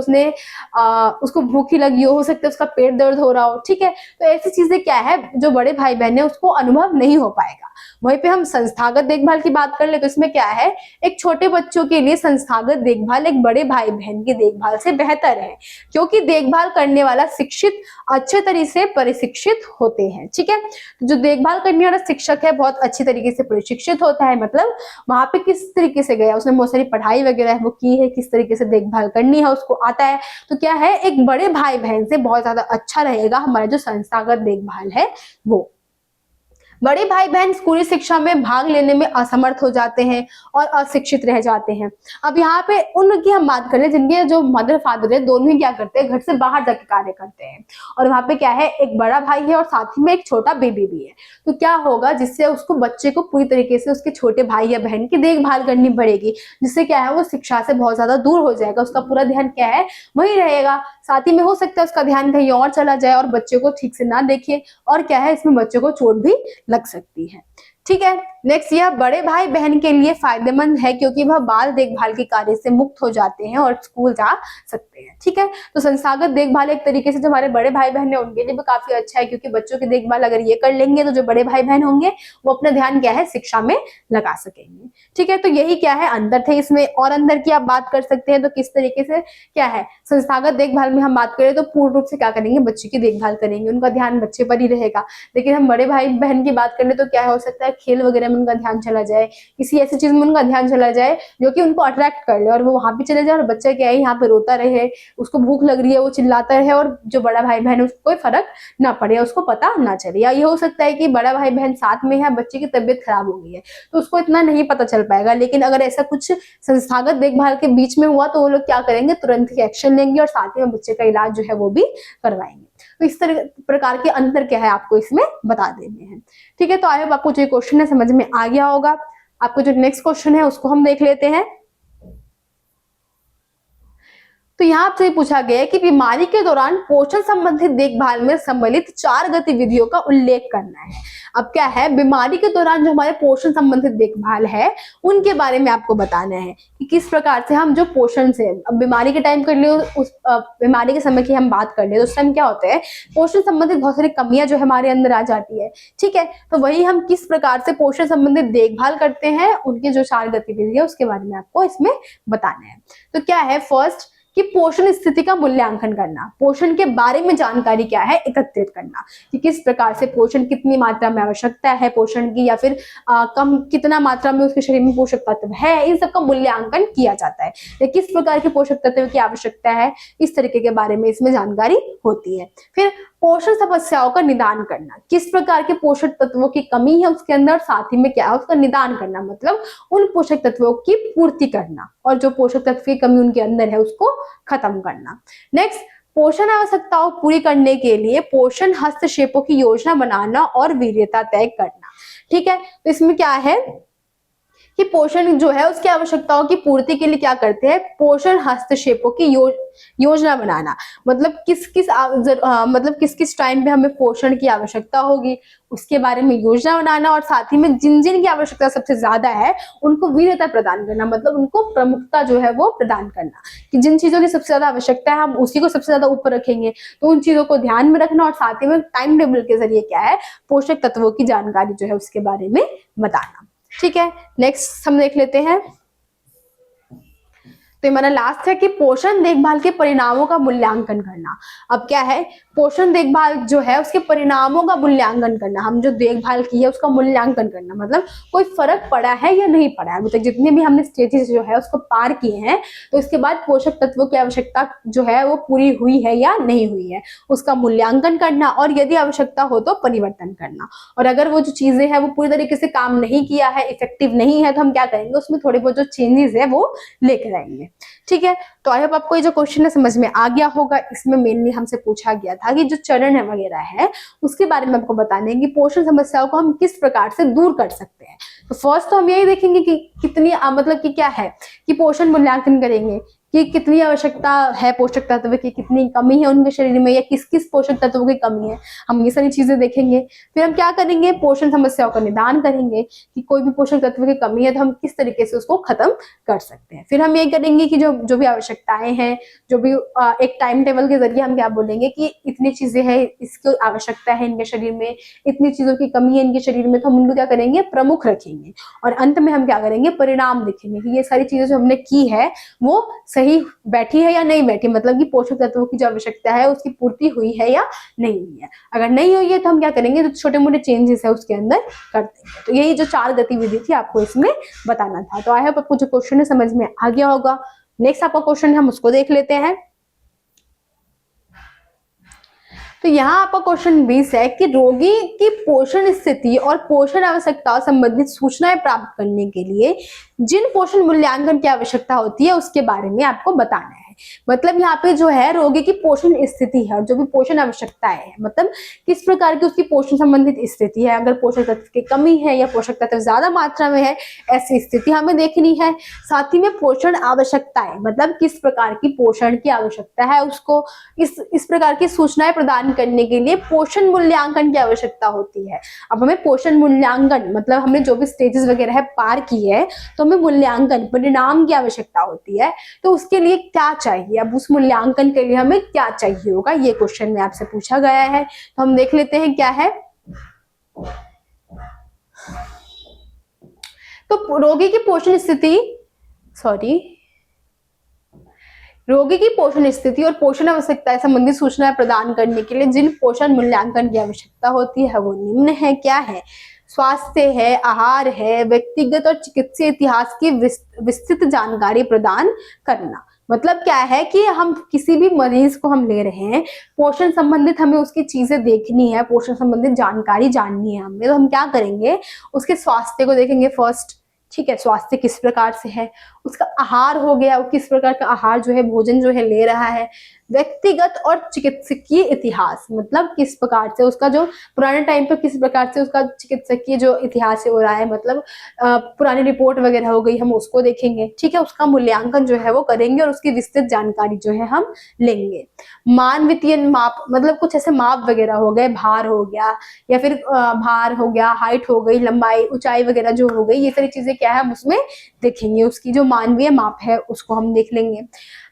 Speaker 1: उसको भूख ही लगी हो सकता है उसका पेट दर्द हो रहा हो। ठीक है, तो ऐसी चीजें क्या है जो बड़े भाई बहन है उसको अनुभव नहीं हो पाएगा। वहीं पे हम संस्थागत देखभाल की बात कर ले तो इसमें क्या है, एक छोटे बच्चों के लिए संस्थागत देखभाल एक बड़े भाई बहन की देखभाल से बेहतर है, क्योंकि देखभाल करने वाला शिक्षित अच्छे तरीके से प्रशिक्षित होते हैं। ठीक है, जो देखभाल करने वाला शिक्षक है बहुत अच्छी तरीके से प्रशिक्षित होता है, मतलब वहां पे किस तरीके से गया, उसने बहुत सारी पढ़ाई वगैरह वो की है, किस तरीके से देखभाल करनी है उसको आता है। तो क्या है, एक बड़े भाई बहन से बहुत ज्यादा अच्छा रहेगा हमारा जो संस्थागत देखभाल है वो। बड़े भाई बहन स्कूली शिक्षा में भाग लेने में असमर्थ हो जाते हैं और अशिक्षित रह जाते हैं। अब यहाँ पे उनकी हम बात करें जिनके जो मदर फादर है दोनों ही क्या करते हैं, घर से बाहर जाके कार्य करते हैं, और वहां पे क्या है एक बड़ा भाई है और साथ ही में एक छोटा बेबी भी है। तो क्या होगा, जिससे उसको बच्चे को पूरी तरीके से उसके छोटे भाई या बहन की देखभाल करनी पड़ेगी, जिससे क्या है वो शिक्षा से बहुत ज्यादा दूर हो जाएगा, उसका पूरा ध्यान क्या है वही रहेगा। साथ ही में हो सकता है उसका ध्यान कहीं और चला जाए और बच्चे को ठीक से ना देखे, और क्या है इसमें बच्चे को चोट भी लग सकती है। ठीक है, नेक्स्ट, यह बड़े भाई बहन के लिए फायदेमंद है क्योंकि वह बाल देखभाल के कार्य से मुक्त हो जाते हैं और स्कूल जा सकते हैं। ठीक है, तो संस्थागत देखभाल एक तरीके से जो हमारे बड़े भाई बहन है उनके लिए भी काफी अच्छा है, क्योंकि बच्चों की देखभाल अगर ये कर लेंगे तो जो बड़े भाई बहन होंगे वो अपना ध्यान क्या है शिक्षा में लगा सकेंगे। ठीक है, तो यही क्या है अंदर थे इसमें। और अंदर की आप बात कर सकते हैं तो किस तरीके से क्या है, संस्थागत देखभाल में हम बात करें तो पूर्ण रूप से क्या करेंगे, बच्चे की देखभाल करेंगे, उनका ध्यान बच्चे पर ही रहेगा। लेकिन हम बड़े भाई बहन की बात करें तो क्या हो सकता है खेल वगैरह में उनका ध्यान चला जाए, किसी ऐसी चीज में उनका ध्यान चला जाए जो कि उनको अट्रैक्ट कर ले और वो वहां पे चले जाए और बच्चा क्या है यहाँ पे रोता रहे, उसको भूख लग रही है वो चिल्लाता रहे और जो बड़ा भाई बहन है उसको कोई फर्क ना पड़े, उसको पता ना चले। या ये हो सकता है कि बड़ा भाई बहन साथ में है, बच्चे की तबीयत खराब हो गई है तो उसको इतना नहीं पता चल पाएगा, लेकिन अगर ऐसा कुछ संस्थागत देखभाल के बीच में हुआ तो वो लोग क्या करेंगे, तुरंत ही एक्शन लेंगे और साथ ही में बच्चे का इलाज जो है वो भी करवाएंगे। तो इस तरह प्रकार के अंतर क्या है आपको इसमें बता देने हैं। ठीक है, तो आई होप आपको जो क्वेश्चन है समझ में आ गया होगा। आपको जो नेक्स्ट क्वेश्चन है उसको हम देख लेते हैं। तो यहाँ आपसे पूछा गया है कि बीमारी के दौरान पोषण संबंधित देखभाल में सम्मिलित 4 गतिविधियों का उल्लेख करना है। अब क्या है, बीमारी के दौरान जो हमारे पोषण संबंधित देखभाल है उनके बारे में आपको बताना है कि किस प्रकार से हम जो पोषण से, अब बीमारी के टाइम कर लियो, उस बीमारी के समय की हम बात कर ले तो उस टाइम क्या होता है, पोषण संबंधित बहुत सारी कमियां जो हमारे अंदर आ जाती है। ठीक है, तो वही हम किस प्रकार से पोषण संबंधित देखभाल करते हैं, उनके जो 4 गतिविधियां उसके बारे में आपको इसमें बताना है। तो क्या है, फर्स्ट कि पोषण स्थिति का मूल्यांकन करना, पोषण के बारे में जानकारी क्या है एकत्रित करना कि किस प्रकार से पोषण, कितनी मात्रा में आवश्यकता है पोषण की, या फिर कम कितना मात्रा में उसके शरीर में पोषक तत्व है, इन सब का मूल्यांकन किया जाता है। या किस प्रकार के पोषक तत्व की आवश्यकता है, इस तरीके के बारे में इसमें जानकारी होती है। फिर पोषण समस्याओं का निदान करना, किस प्रकार के पोषक तत्वों की कमी है उसके अंदर, साथ ही में क्या है उसका निदान करना, मतलब उन पोषक तत्वों की पूर्ति करना और जो पोषक तत्व की कमी उनके अंदर है उसको खत्म करना। नेक्स्ट, पोषण आवश्यकताओं पूरी करने के लिए पोषण हस्तक्षेपों की योजना बनाना और वरीयता तय करना। ठीक है, तो इसमें क्या है कि पोषण जो है उसकी आवश्यकताओं की पूर्ति के लिए क्या करते हैं, पोषण हस्तक्षेपों की योजना बनाना, मतलब किस किस टाइम पे हमें पोषण की आवश्यकता होगी उसके बारे में योजना बनाना, और साथ ही में जिन जिन की आवश्यकता सबसे ज्यादा है उनको वरीयता प्रदान करना, मतलब उनको प्रमुखता जो है वो प्रदान करना कि जिन चीजों की सबसे ज्यादा आवश्यकता है हम उसी को सबसे ज्यादा ऊपर रखेंगे, तो उन चीजों को ध्यान में रखना और साथ ही में टाइम टेबल के जरिए क्या है पोषक तत्वों की जानकारी जो है उसके बारे में बताना। ठीक है, नेक्स्ट हम देख लेते हैं। तो हमारा लास्ट है कि पोषण देखभाल के परिणामों का मूल्यांकन करना। अब क्या है, पोषण देखभाल जो है उसके परिणामों का मूल्यांकन करना, हम जो देखभाल की है उसका मूल्यांकन करना, मतलब कोई फर्क पड़ा है या नहीं पड़ा है, अभी तक जितने भी हमने स्टेजेस जो है उसको पार किए हैं, तो इसके बाद पोषक तत्वों की आवश्यकता जो है वो पूरी हुई है या नहीं हुई है उसका मूल्यांकन करना, और यदि आवश्यकता हो तो परिवर्तन करना। और अगर वो जो चीजें हैं वो पूरी तरीके से काम नहीं किया है, इफेक्टिव नहीं है, तो हम क्या करेंगे उसमें थोड़े बहुत जो चेंजेस है वो लेकर आएंगे। ठीक है, तो आई होप आपको ये जो क्वेश्चन है समझ में आ गया होगा। इसमें मेनली हमसे पूछा गया था कि जो चरण है वगैरह है उसके बारे में आपको बताने कि पोषण समस्याओं को हम किस प्रकार से दूर कर सकते हैं। तो फर्स्ट तो हम यही देखेंगे कि कितनी मतलब कि क्या है कि पोषण मूल्यांकन करेंगे कि कितनी आवश्यकता है पोषक तत्व की, कितनी कमी है उनके शरीर में, या किस किस पोषक तत्वों की कमी है, हम ये सारी चीजें देखेंगे। फिर हम क्या करेंगे, पोषण समस्याओं का निदान करेंगे कि कोई भी पोषक तत्व की कमी है तो हम किस तरीके से उसको खत्म कर सकते हैं। फिर हम ये करेंगे कि जो भी आवश्यकताएं हैं, जो भी एक टाइम टेबल के जरिए हम क्या बोलेंगे कि इतनी चीजें हैं, इसकी आवश्यकता है इनके शरीर में, इतनी चीजों की कमी है इनके शरीर में, तो हम उनको क्या करेंगे प्रमुख रखेंगे, और अंत में हम क्या करेंगे परिणाम देखेंगे कि ये सारी चीजें जो हमने की है वो सही बैठी है या नहीं बैठी, मतलब कि पोषक तत्वों की जो आवश्यकता है उसकी पूर्ति हुई है या नहीं हुई है। अगर नहीं हुई है तो हम क्या करेंगे, जो छोटे मोटे चेंजेस है उसके अंदर कर देंगे। तो यही जो 4 गतिविधि थी आपको इसमें बताना था। तो आई होप आपको जो क्वेश्चन है समझ में आ गया होगा। नेक्स्ट आपका क्वेश्चन है हम उसको देख लेते हैं। तो यहाँ आपका क्वेश्चन 20 है कि रोगी की पोषण स्थिति और पोषण आवश्यकताओं संबंधित सूचनाएं प्राप्त करने के लिए जिन पोषण मूल्यांकन की आवश्यकता होती है उसके बारे में आपको बताना है। मतलब यहाँ पे जो है रोगी की पोषण स्थिति है और जो भी पोषण आवश्यकताएं है, मतलब किस प्रकार की उसकी पोषण संबंधित स्थिति है, अगर पोषक तत्व की कमी है या पोषक तत्व ज्यादा मात्रा में है, ऐसी स्थिति हमें देखनी है। साथ ही में पोषण आवश्यकताएं, मतलब किस प्रकार की पोषण की आवश्यकता है उसको, इस प्रकार की सूचनाएं प्रदान करने के लिए पोषण मूल्यांकन की आवश्यकता होती है। अब हमें पोषण मूल्यांकन मतलब हमने जो भी स्टेजेस वगैरह है पार की है, तो हमें मूल्यांकन परिणाम की आवश्यकता होती है। तो उसके लिए क्या चाहिए, अब उस मूल्यांकन के लिए हमें क्या चाहिए होगा, ये क्वेश्चन में आपसे पूछा गया है। तो हम देख लेते हैं क्या है। तो रोगी की पोषण स्थिति रोगी की पोषण स्थिति और पोषण आवश्यकताएं संबंधी सूचनाएं प्रदान करने के लिए जिन पोषण मूल्यांकन की आवश्यकता होती है वो निम्न है। क्या है, स्वास्थ्य है, आहार है, व्यक्तिगत और चिकित्सीय इतिहास की विस्तृत जानकारी प्रदान करना। मतलब क्या है कि हम किसी भी मरीज को हम ले रहे हैं, पोषण संबंधित हमें उसकी चीजें देखनी है, पोषण संबंधित जानकारी जाननी है हमें, तो हम क्या करेंगे, उसके स्वास्थ्य को देखेंगे फर्स्ट। ठीक है, स्वास्थ्य किस प्रकार से है, उसका आहार हो गया, वो किस प्रकार का आहार जो है, भोजन जो है ले रहा है, व्यक्तिगत और चिकित्सकीय इतिहास, मतलब किस प्रकार से उसका जो पुराने टाइम पर किस प्रकार से उसका चिकित्सकीय जो इतिहास है हो रहा है, मतलब पुरानी रिपोर्ट वगैरह हो गई, हम उसको देखेंगे। ठीक है, उसका मूल्यांकन जो है वो करेंगे और उसकी विस्तृत जानकारी जो है हम लेंगे। मानवितीय माप, मतलब कुछ ऐसे माप वगैरह हो गए, भार हो गया या फिर भार हो गया, हाइट हो गई, लंबाई ऊंचाई वगैरह जो हो गई, ये सारी चीजें क्या है हम उसमें देखेंगे। उसकी जो मानवीय माप है उसको हम देख लेंगे।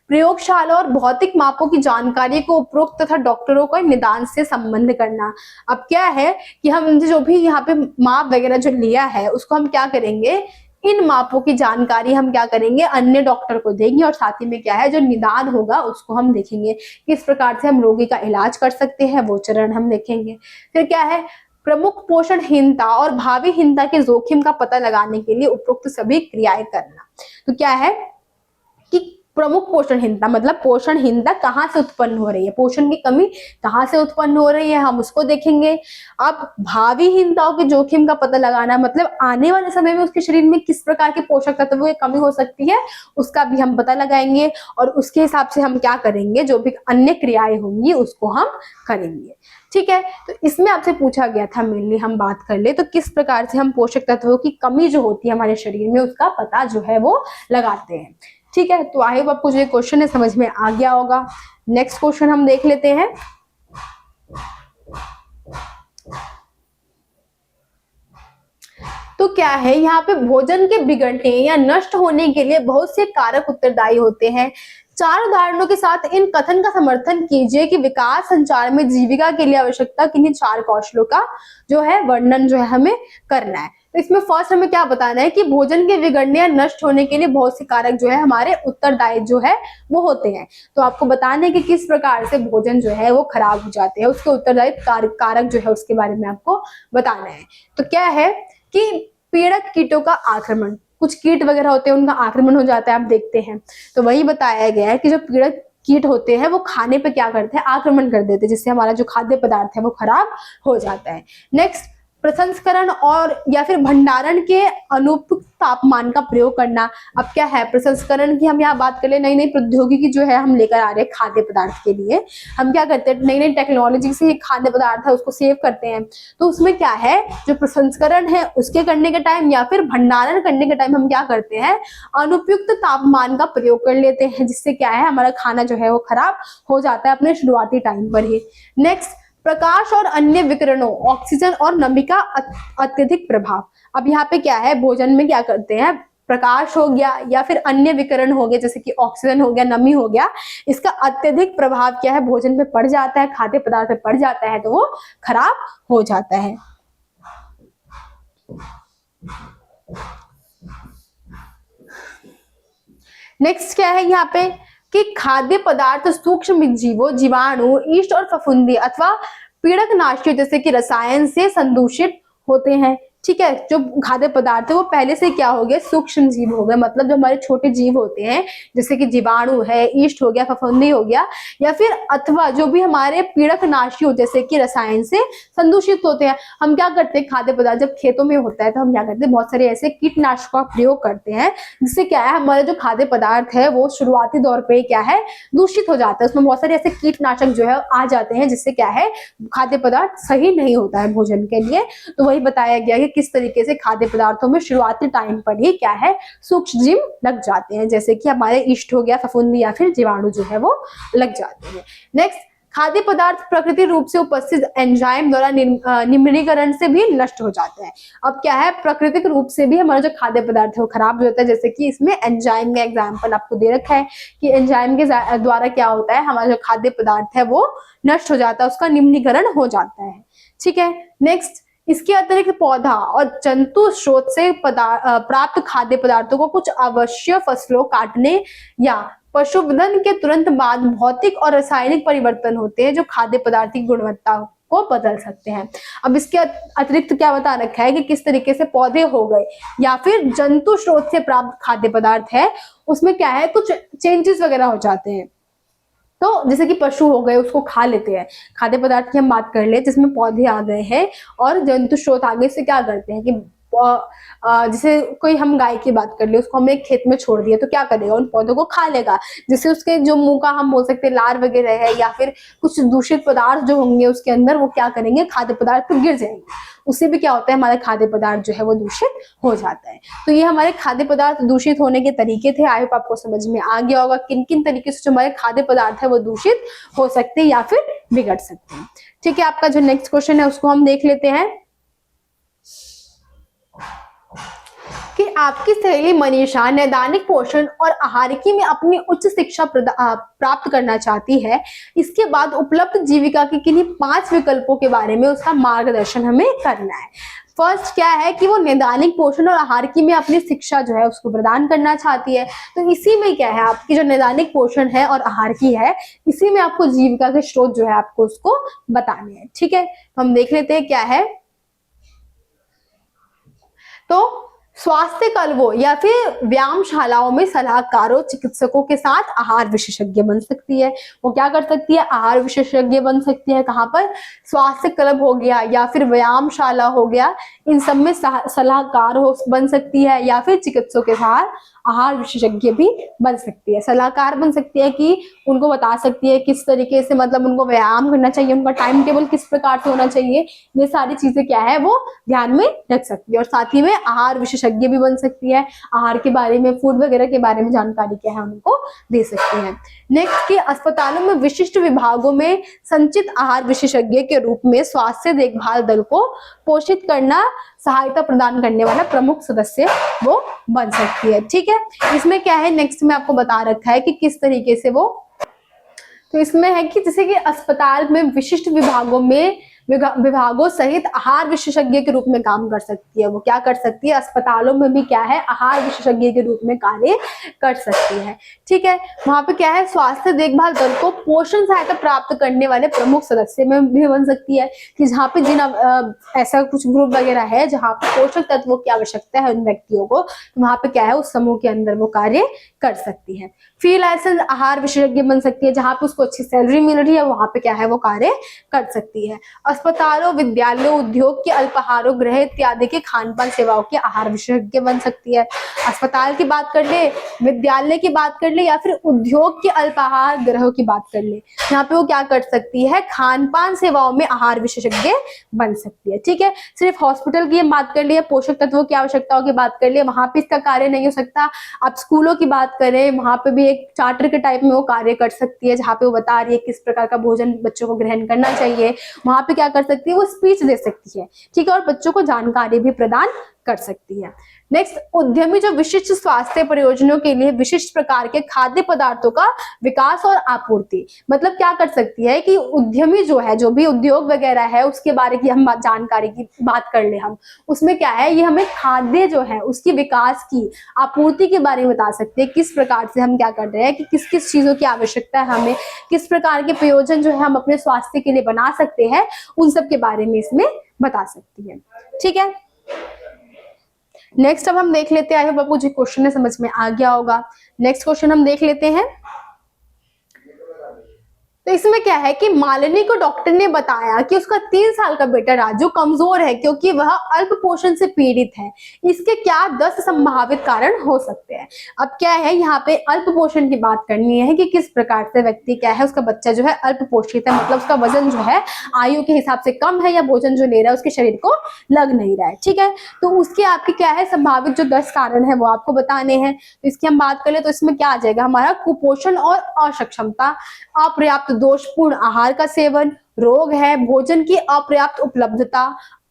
Speaker 1: प्रयोगशाला और भौतिक मापों की जानकारी को उपरोक्त तथा डॉक्टरों को निदान से संबंध करना। अब क्या है कि हम जो भी यहाँ पे माप वगैरह जो लिया है उसको हम क्या करेंगे, इन मापों की जानकारी हम क्या करेंगे, अन्य डॉक्टर को देंगे और साथ ही में क्या है जो निदान होगा उसको हम देखेंगे, किस प्रकार से हम रोगी का इलाज कर सकते हैं, वो चरण हम देखेंगे। फिर क्या है, प्रमुख पोषणहीनता और भावीहीनता के जोखिम का पता लगाने के लिए उपरोक्त सभी क्रियाएं करना। तो क्या है कि प्रमुख पोषणहीनता, मतलब पोषणहीनता कहाँ से उत्पन्न हो रही है, पोषण की कमी कहाँ से उत्पन्न हो रही है, हम उसको देखेंगे। अब भावीहीनताओं के जोखिम का पता लगाना, मतलब आने वाले समय में उसके शरीर में किस प्रकार के पोषक तत्वों की कमी हो सकती है उसका भी हम पता लगाएंगे और उसके हिसाब से हम क्या करेंगे, जो भी अन्य क्रियाएं होंगी उसको हम करेंगे। ठीक है, तो इसमें आपसे पूछा गया था, मेनली हम बात कर ले तो किस प्रकार से हम पोषक तत्वों की कमी जो होती है हमारे शरीर में उसका पता जो है वो लगाते हैं। ठीक है, तो आई होप आपको जो ये क्वेश्चन है समझ में आ गया होगा। नेक्स्ट क्वेश्चन हम देख लेते हैं। तो क्या है, यहाँ पे भोजन के बिगड़ने या नष्ट होने के लिए बहुत से कारक उत्तरदायी होते हैं। 4 उदाहरणों के साथ इन कथन का समर्थन कीजिए कि विकास संचार में जीविका के लिए आवश्यकता किन्हीं 4 कौशलों का जो है वर्णन जो है हमें करना है। तो इसमें फर्स्ट हमें क्या बताना है कि भोजन के बिगड़ने या नष्ट होने के लिए बहुत से कारक जो है हमारे उत्तरदायी जो है वो होते हैं। तो आपको बताना है कि किस प्रकार से भोजन जो है वो खराब हो जाते हैं, उसके उत्तरदायी कारक जो है उसके बारे में आपको बताना है। तो क्या है कि पीड़क कीटों का आक्रमण, कुछ कीट वगैरह होते हैं उनका आक्रमण हो जाता है, आप देखते हैं। तो वही बताया गया है कि जो पीड़क कीट होते हैं वो खाने पे क्या करते हैं, आक्रमण कर देते हैं, जिससे हमारा जो खाद्य पदार्थ है वो खराब हो जाता है। नेक्स्ट, प्रसंस्करण और या फिर भंडारण के अनुपयुक्त तापमान का प्रयोग करना। अब क्या है, प्रसंस्करण की हम यहाँ बात कर ले, नई नई प्रौद्योगिकी जो है हम लेकर आ रहे हैं खाद्य पदार्थ के लिए। हम क्या करते हैं, नई नई टेक्नोलॉजी से खाद्य पदार्थ है उसको सेव करते हैं। तो उसमें क्या है, जो प्रसंस्करण है उसके करने के टाइम या फिर भंडारण करने के टाइम हम क्या करते हैं, अनुपयुक्त तापमान का प्रयोग कर लेते हैं, जिससे क्या है हमारा खाना जो है वो खराब हो जाता है अपने शुरुआती टाइम पर ही। नेक्स्ट, प्रकाश और अन्य विकिरणों, ऑक्सीजन और नमी का अत्यधिक प्रभाव। अब यहाँ पे क्या है, भोजन में क्या करते हैं, प्रकाश हो गया या फिर अन्य विकिरण हो गए, जैसे कि ऑक्सीजन हो गया, नमी हो गया, इसका अत्यधिक प्रभाव क्या है भोजन पे पड़ जाता है, खाद्य पदार्थ पे पड़ जाता है, तो वो खराब हो जाता है। नेक्स्ट क्या है यहाँ पे कि खाद्य पदार्थ सूक्ष्म जीवों, जीवाणु, ईस्ट और फफूंदी अथवा पीड़कनाशियों जैसे कि रसायन से संदूषित होते हैं। ठीक है, जो खाद्य पदार्थ है वो पहले से क्या हो गए, सूक्ष्म जीव हो गए, मतलब जो हमारे छोटे जीव होते हैं जैसे कि जीवाणु है, ईस्ट हो गया, फफूंदी हो गया, या फिर अथवा जो भी हमारे पीड़कनाशी हो जैसे कि रसायन से संदूषित होते हैं। हम क्या करते हैं, खाद्य पदार्थ जब खेतों में होता है तो हम क्या करते हैं, बहुत सारे ऐसे कीटनाशकों का प्रयोग करते हैं, जिससे क्या है हमारा जो खाद्य पदार्थ है वो शुरुआती दौर पे क्या है दूषित हो जाता है। उसमें बहुत सारे ऐसे कीटनाशक जो है आ जाते हैं, जिससे क्या है खाद्य पदार्थ सही नहीं होता है भोजन के लिए। तो वही बताया गया कि किस तरीके से खाद्य पदार्थों में शुरुआती टाइम पर ही क्या है सूक्ष्म जीव लग जाते हैं, जैसे कि हमारे ईस्ट हो गया, फफूंदी या फिर जीवाणु जो है वो लग जाते हैं। नेक्स्ट, खाद्य पदार्थ प्रकृति रूप से उपस्थित एंजाइम द्वारा निम्नीकरण से भी नष्ट हो जाते हैं। अब क्या है, प्राकृतिक रूप से भी हमारा जो खाद्य पदार्थ है वो खराब हो जाता है, जैसे कि इसमें एंजाइम का एग्जाम्पल आपको दे रखा है कि एंजाइम के द्वारा क्या होता है, हमारा जो खाद्य पदार्थ है वो नष्ट हो जाता है, उसका निम्नीकरण हो जाता है। ठीक है, नेक्स्ट, इसके अतिरिक्त पौधा और जंतु स्रोत से प्राप्त खाद्य पदार्थों को कुछ आवश्यक फसलों काटने या पशुवधन के तुरंत बाद भौतिक और रासायनिक परिवर्तन होते हैं जो खाद्य पदार्थ की गुणवत्ता को बदल सकते हैं। अब इसके अतिरिक्त क्या बता रखा है कि किस तरीके से पौधे हो गए या फिर जंतु स्रोत से प्राप्त खाद्य पदार्थ है, उसमें क्या है कुछ चेंजेस वगैरह हो जाते हैं। तो जैसे कि पशु हो गए उसको खा लेते हैं, खाद्य पदार्थ की हम बात कर ले जिसमें पौधे आ गए हैं और जंतु स्रोत आगे से क्या करते हैं कि जैसे कोई हम गाय की बात कर ले, उसको हम एक खेत में छोड़ दिए तो क्या करेगा, उन पौधों को खा लेगा, जिससे उसके जो मुंह का हम बोल सकते हैं लार वगैरह है या फिर कुछ दूषित पदार्थ जो होंगे उसके अंदर वो क्या करेंगे, खाद्य पदार्थ पर गिर जाएंगे, उससे भी क्या होता है हमारा खाद्य पदार्थ जो है वो दूषित हो जाता है। तो ये हमारे खाद्य पदार्थ दूषित होने के तरीके थे। आई होप आपको समझ में आ गया होगा किन किन तरीके से जो हमारे खाद्य पदार्थ है वो दूषित हो सकते हैं या फिर बिगड़ सकते हैं। ठीक है, आपका जो नेक्स्ट क्वेश्चन है उसको हम देख लेते हैं कि आपकी सहेली मनीषा नैदानिक पोषण और आहारिकी में अपनी उच्च शिक्षा प्राप्त करना चाहती है। इसके बाद उपलब्ध जीविका के किन्हीं 5 विकल्पों के बारे में उसका मार्गदर्शन हमें करना है। फर्स्ट क्या है कि वो नैदानिक पोषण और आहारिकी में अपनी शिक्षा जो है उसको प्रदान करना चाहती है। तो इसी में क्या है आपकी जो नैदानिक पोषण है और आहारिकी है, इसी में आपको जीविका के स्रोत जो है आपको उसको बताने हैं। ठीक है, तो हम देख लेते हैं क्या है। तो स्वास्थ्य क्लबों या फिर व्यायामशालाओं में सलाहकारों चिकित्सकों के साथ आहार विशेषज्ञ बन सकती है। वो क्या कर सकती है, आहार विशेषज्ञ बन सकती है। कहाँ पर, स्वास्थ्य क्लब हो गया या फिर व्यायामशाला हो गया, इन सब में सलाहकार हो बन सकती है या फिर चिकित्सकों के साथ आहार विशेषज्ञ भी बन सकती है। सलाहकार बन सकती है कि उनको बता सकती है किस तरीके से मतलब उनको व्यायाम करना चाहिए, उनका टाइम टेबल किस प्रकार से होना चाहिए, ये सारी चीजें क्या है वो ध्यान में रख सकती है। और साथ ही में आहार विशेषज्ञ भी बन सकती है, आहार के बारे में, फूड वगैरह के बारे में जानकारी क्या है उनको दे सकती है। नेक्स्ट कि अस्पतालों में विशिष्ट विभागों में संचित आहार विशेषज्ञ के रूप में स्वास्थ्य देखभाल दल को पोषित करना सहायता प्रदान करने वाला प्रमुख सदस्य वो बन सकती है। ठीक है, इसमें क्या है नेक्स्ट में आपको बता रखा है कि किस तरीके से वो, तो इसमें है कि जैसे कि अस्पताल में विशिष्ट विभागों सहित आहार विशेषज्ञ के रूप में काम कर सकती है। वो क्या कर सकती है, अस्पतालों में भी क्या है आहार विशेषज्ञ के रूप में कार्य कर सकती है। ठीक है, वहां पे क्या है स्वास्थ्य देखभाल दल को पोषण सहायता प्राप्त करने वाले प्रमुख सदस्य में भी बन सकती है कि जहाँ पे जिन ऐसा कुछ ग्रुप वगैरह है जहाँ पे पोषक तत्वों की आवश्यकता है उन व्यक्तियों को, तो वहां पे क्या है उस समूह के अंदर वो कार्य कर सकती है। फ्री लाइसेंस आहार विशेषज्ञ बन सकती है, जहाँ पे उसको अच्छी सैलरी मिल रही है वहां पे क्या है वो कार्य कर सकती है। अस्पतालों, विद्यालयों, उद्योग के अल्पाहारों, गृह इत्यादि के खान पान सेवाओं के आहार विशेषज्ञ बन सकती है। अस्पताल की बात कर ले, विद्यालय की बात कर ले या फिर उद्योग के अल्पाहार गृहों की बात कर ले, यहाँ पे वो क्या कर सकती है, खान पान सेवाओं में आहार विशेषज्ञ बन सकती है। ठीक है, सिर्फ हॉस्पिटल की बात कर लिए, पोषक तत्वों की आवश्यकताओं की बात कर लिए, वहां पे इसका कार्य नहीं हो सकता। आप स्कूलों की बात करें, वहां पे भी एक चार्टर के टाइप में वो कार्य कर सकती है, जहाँ पे वो बता रही है किस प्रकार का भोजन बच्चों को ग्रहण करना चाहिए। वहां पे क्या कर सकती है वो स्पीच दे सकती है। ठीक है, और बच्चों को जानकारी भी प्रदान कर सकती है। नेक्स्ट, उद्यमी जो विशिष्ट स्वास्थ्य प्रयोजनों के लिए विशिष्ट प्रकार के खाद्य पदार्थों का विकास और आपूर्ति, मतलब क्या कर सकती है कि उद्यमी जो है, जो भी उद्योग वगैरह है उसके बारे की हम जानकारी की बात कर ले हम, उसमें क्या है ये हमें खाद्य जो है उसकी विकास की आपूर्ति के बारे में बता सकते हैं, किस प्रकार से हम क्या कर रहे हैं कि किस किस चीजों की आवश्यकता है, हमें किस प्रकार के प्रयोजन जो है हम अपने स्वास्थ्य के लिए बना सकते हैं, उन सब के बारे में इसमें बता सकती है। ठीक है, नेक्स्ट अब हम देख लेते हैं, आई होप आपको जो क्वेश्चन है समझ में आ गया होगा। नेक्स्ट क्वेश्चन हम देख लेते हैं। तो इसमें क्या है कि मालिनी को डॉक्टर ने बताया कि उसका 3 साल का बेटा राजू कमजोर है क्योंकि वह अल्प पोषण से पीड़ित है। इसके क्या 10 संभावित कारण हो सकते हैं। अब क्या है यहाँ पे अल्प पोषण की बात करनी है कि किस प्रकार से व्यक्ति क्या है उसका बच्चा जो है अल्प पोषित है, मतलब उसका वजन जो है आयु के हिसाब से कम है या भोजन जो ले रहा है उसके शरीर को लग नहीं रहा है। ठीक है, तो उसके आपके क्या है संभावित जो 10 कारण है वो आपको बताने हैं। तो इसकी हम बात करें तो इसमें क्या आ जाएगा हमारा कुपोषण और अक्षमता, अपर्याप्त दोषपूर्ण आहार का सेवन, रोग है, भोजन की अपर्याप्त उपलब्धता,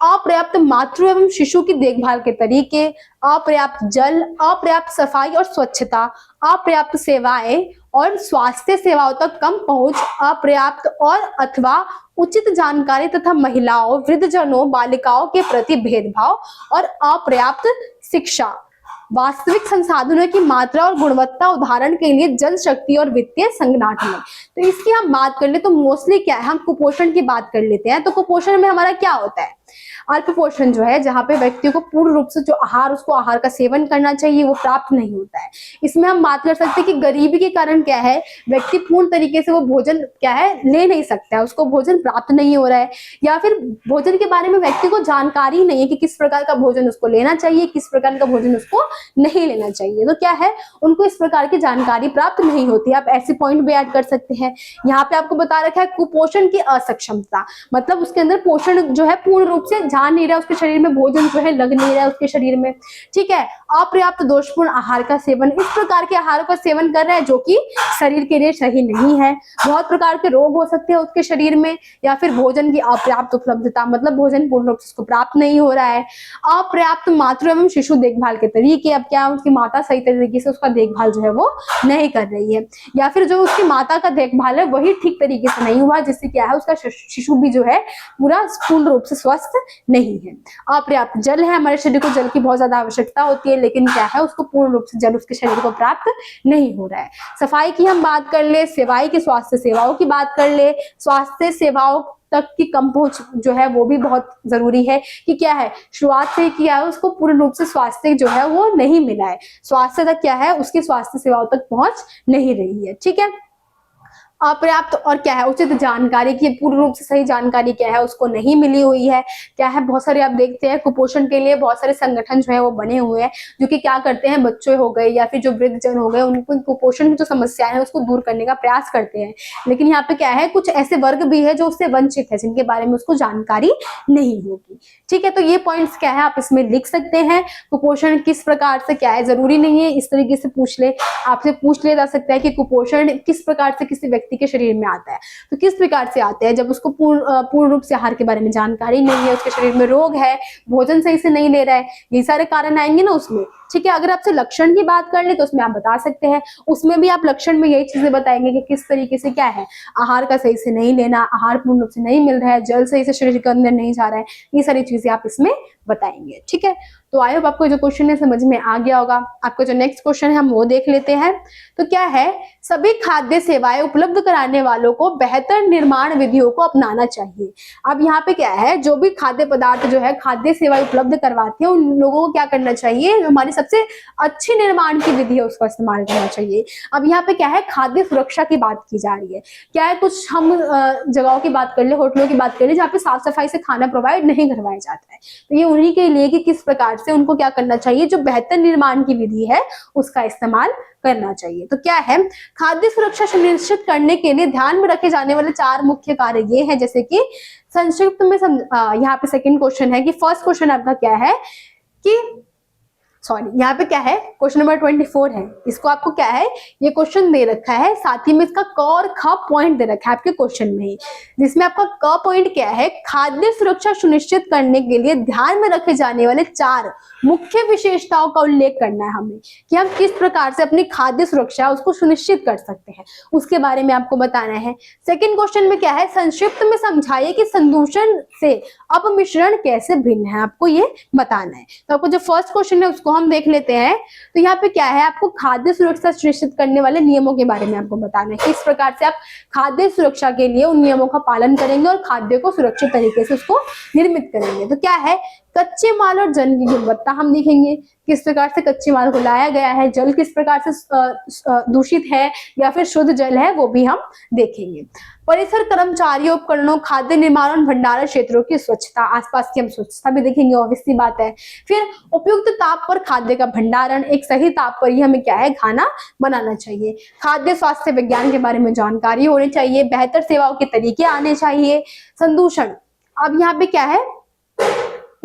Speaker 1: अपर्याप्त मातृ एवं शिशु की देखभाल के तरीके, अपर्याप्त जल, अपर्याप्त सफाई और स्वच्छता, अपर्याप्त सेवाएं और स्वास्थ्य सेवाओं तक कम पहुंच, अपर्याप्त और अथवा उचित जानकारी तथा महिलाओं, वृद्धजनों, बालिकाओं के प्रति भेदभाव और अपर्याप्त शिक्षा। वास्तविक संसाधनों की मात्रा और गुणवत्ता, उदाहरण के लिए जल शक्ति और वित्तीय संगठन। तो इसकी हम बात कर ले तो मोस्टली क्या है, हम कुपोषण की बात कर लेते हैं। तो कुपोषण में हमारा क्या होता है, अल्पपोषण जो है, जहां पे व्यक्ति को पूर्ण रूप से जो आहार, उसको आहार का सेवन करना चाहिए, वो प्राप्त नहीं होता है। इसमें हम बात कर सकते हैं कि गरीबी के कारण क्या है, व्यक्ति पूर्ण तरीके से वो भोजन क्या है ले नहीं सकता है, उसको भोजन प्राप्त नहीं हो रहा है, या फिर भोजन के बारे में व्यक्ति को जानकारी नहीं है कि किस प्रकार का भोजन उसको लेना चाहिए, किस प्रकार का भोजन उसको नहीं लेना चाहिए। तो क्या है, उनको इस प्रकार की जानकारी प्राप्त नहीं होती। आप ऐसे पॉइंट भी ऐड कर सकते हैं। यहाँ पे आपको बता रखा है कुपोषण की असक्षमता, मतलब उसके अंदर पोषण जो है पूर्ण रूप से जा नहीं रहा, उसके शरीर में भोजन जो है लग नहीं रहा है उसके शरीर में, ठीक है। अपर्याप्त दोषपूर्ण आहार का सेवन, इस प्रकार के आहारों का सेवन कर रहा है जो कि शरीर के लिए सही नहीं है। बहुत प्रकार के रोग हो सकते हैं उसके शरीर में, या फिर भोजन की अपर्याप्त उपलब्धता, मतलब भोजन पूर्ण रूप से उसको प्राप्त नहीं हो रहा है। अपर्याप्त मातृ एवं शिशु देखभाल के तरीके, अब क्या उसकी माता सही तरीके से उसका देखभाल जो है वो नहीं कर रही है, या फिर जो उसकी माता का देखभाल है वही ठीक तरीके से नहीं हुआ, जिससे क्या है उसका शिशु भी जो है पूरा पूर्ण रूप से स्वस्थ नहीं है। अपर्याप्त जल है, हमारे शरीर को जल की बहुत ज्यादा आवश्यकता होती है, लेकिन क्या है उसको पूर्ण रूप से जल उसके शरीर को प्राप्त नहीं हो रहा है। सफाई की हम बात कर ले, सेवाई की स्वास्थ्य सेवाओं की बात कर ले, स्वास्थ्य सेवाओं तक की कम पहुंच जो है वो भी बहुत जरूरी है कि क्या है, शुरुआत से किया है उसको पूर्ण रूप से स्वास्थ्य जो है वो नहीं मिला है, स्वास्थ्य तक क्या है उसकी स्वास्थ्य सेवाओं तक पहुंच नहीं रही है, ठीक है। अपर्याप्त और क्या है उचित जानकारी की, पूर्ण रूप से सही जानकारी क्या है उसको नहीं मिली हुई है। क्या है, बहुत सारे आप देखते हैं कुपोषण के लिए बहुत सारे संगठन जो है वो बने हुए हैं, जो कि क्या करते हैं, बच्चे हो गए या फिर जो वृद्ध जन हो गए, उनको कुपोषण की जो समस्या है उसको दूर करने का प्रयास करते हैं। लेकिन यहाँ पे क्या है, कुछ ऐसे वर्ग भी है जो उससे वंचित है, जिनके बारे में उसको जानकारी नहीं होगी, ठीक है। तो ये पॉइंट्स क्या है आप इसमें लिख सकते हैं। कुपोषण किस प्रकार से क्या है, जरूरी नहीं है इस तरीके से पूछ ले, आपसे पूछ लिया जा सकता है कि कुपोषण किस प्रकार से किसी व्यक्ति के शरीर में आता है। तो किस प्रकार से आता है, जब उसको पूर्ण रूप से आहार के बारे में जानकारी नहीं है, उसके शरीर में रोग है, भोजन सही से नहीं ले रहा है, ये सारे कारण आएंगे ना उसमें, ठीक है। अगर आपसे लक्षण की बात कर ले तो उसमें आप बता सकते हैं, उसमें भी आप लक्षण में यही चीजें बताएंगे कि किस तरीके से क्या है, आहार का सही से नहीं लेना, आहार पूर्ण रूप से नहीं मिल रहा है, जल सही से शरीर के अंदर नहीं जा रहा है, ये सारी चीजें आप इसमें बताएंगे, ठीक है। तो आई होप आपको जो क्वेश्चन है समझ में आ गया होगा। आपका जो नेक्स्ट क्वेश्चन है हम वो देख लेते हैं। तो क्या है, सभी खाद्य सेवाएं उपलब्ध कराने वालों को बेहतर निर्माण विधियों को अपनाना चाहिए। अब यहाँ पे क्या है, जो भी खाद्य पदार्थ जो है खाद्य सेवाएं उपलब्ध करवाते हैं, उन लोगों को क्या करना चाहिए, हमारी सबसे अच्छी निर्माण की विधि है उसका इस्तेमाल करना चाहिए। अब यहाँ पे क्या है, खाद्य सुरक्षा की बात की जा रही है। क्या है, कुछ हम जगहों की बात कर ले, होटलों की बात कर ले, जहाँ पे साफ सफाई से खाना प्रोवाइड नहीं करवाया जाता है। तो ये उन्हीं के लिए कि किस प्रकार से उनको क्या करना चाहिए, जो बेहतर निर्माण की विधि है उसका इस्तेमाल करना चाहिए। तो क्या है, खाद्य सुरक्षा सुनिश्चित करने के लिए ध्यान में रखे जाने वाले 4 मुख्य कार्य ये हैं, जैसे कि संक्षिप्त में यहाँ पे सेकंड क्वेश्चन है कि फर्स्ट क्वेश्चन आपका क्या है कि यहाँ पे क्या है, क्वेश्चन नंबर 24 है, इसको आपको क्या है, ये क्वेश्चन दे रखा है, साथ ही में इसका क और ख पॉइंट दे रखा है आपके क्वेश्चन में ही, जिसमें आपका क पॉइंट क्या है, खाद्य सुरक्षा सुनिश्चित करने के लिए ध्यान में रखे जाने वाले 4 मुख्य विशेषताओं का उल्लेख करना है हमें, कि हम किस प्रकार से अपनी खाद्य सुरक्षा उसको सुनिश्चित कर सकते हैं, उसके बारे में आपको बताना है। सेकंड क्वेश्चन में क्या है, संक्षिप्त में समझाइए कि संदूषण से अपमिश्रण कैसे भिन्न है, आपको ये बताना है। तो आपको जो फर्स्ट क्वेश्चन है उसको हम देख लेते हैं। तो यहाँ पे क्या है, आपको खाद्य सुरक्षा सुनिश्चित करने वाले नियमों के बारे में आपको बताना है, किस प्रकार से आप खाद्य सुरक्षा के लिए उन नियमों का पालन करेंगे और खाद्य को सुरक्षित तरीके से उसको निर्मित करेंगे। तो क्या है, कच्चे माल और जल की गुणवत्ता हम देखेंगे, किस प्रकार से कच्चे माल को लाया गया है, जल किस प्रकार से दूषित है या फिर शुद्ध जल है, वो भी हम देखेंगे। परिसर, कर्मचारियों, उपकरणों, खाद्य निर्माण और भंडारण क्षेत्रों की स्वच्छता, आसपास की हम स्वच्छता भी देखेंगे, ऑब्वियस सी बात है। फिर उपयुक्त ताप पर खाद्य का भंडारण, एक सही ताप पर ही हमें क्या है खाना बनाना चाहिए। खाद्य स्वास्थ्य विज्ञान के बारे में जानकारी होनी चाहिए, बेहतर सेवाओं के तरीके आने चाहिए। संदूषण, अब यहाँ पे क्या है,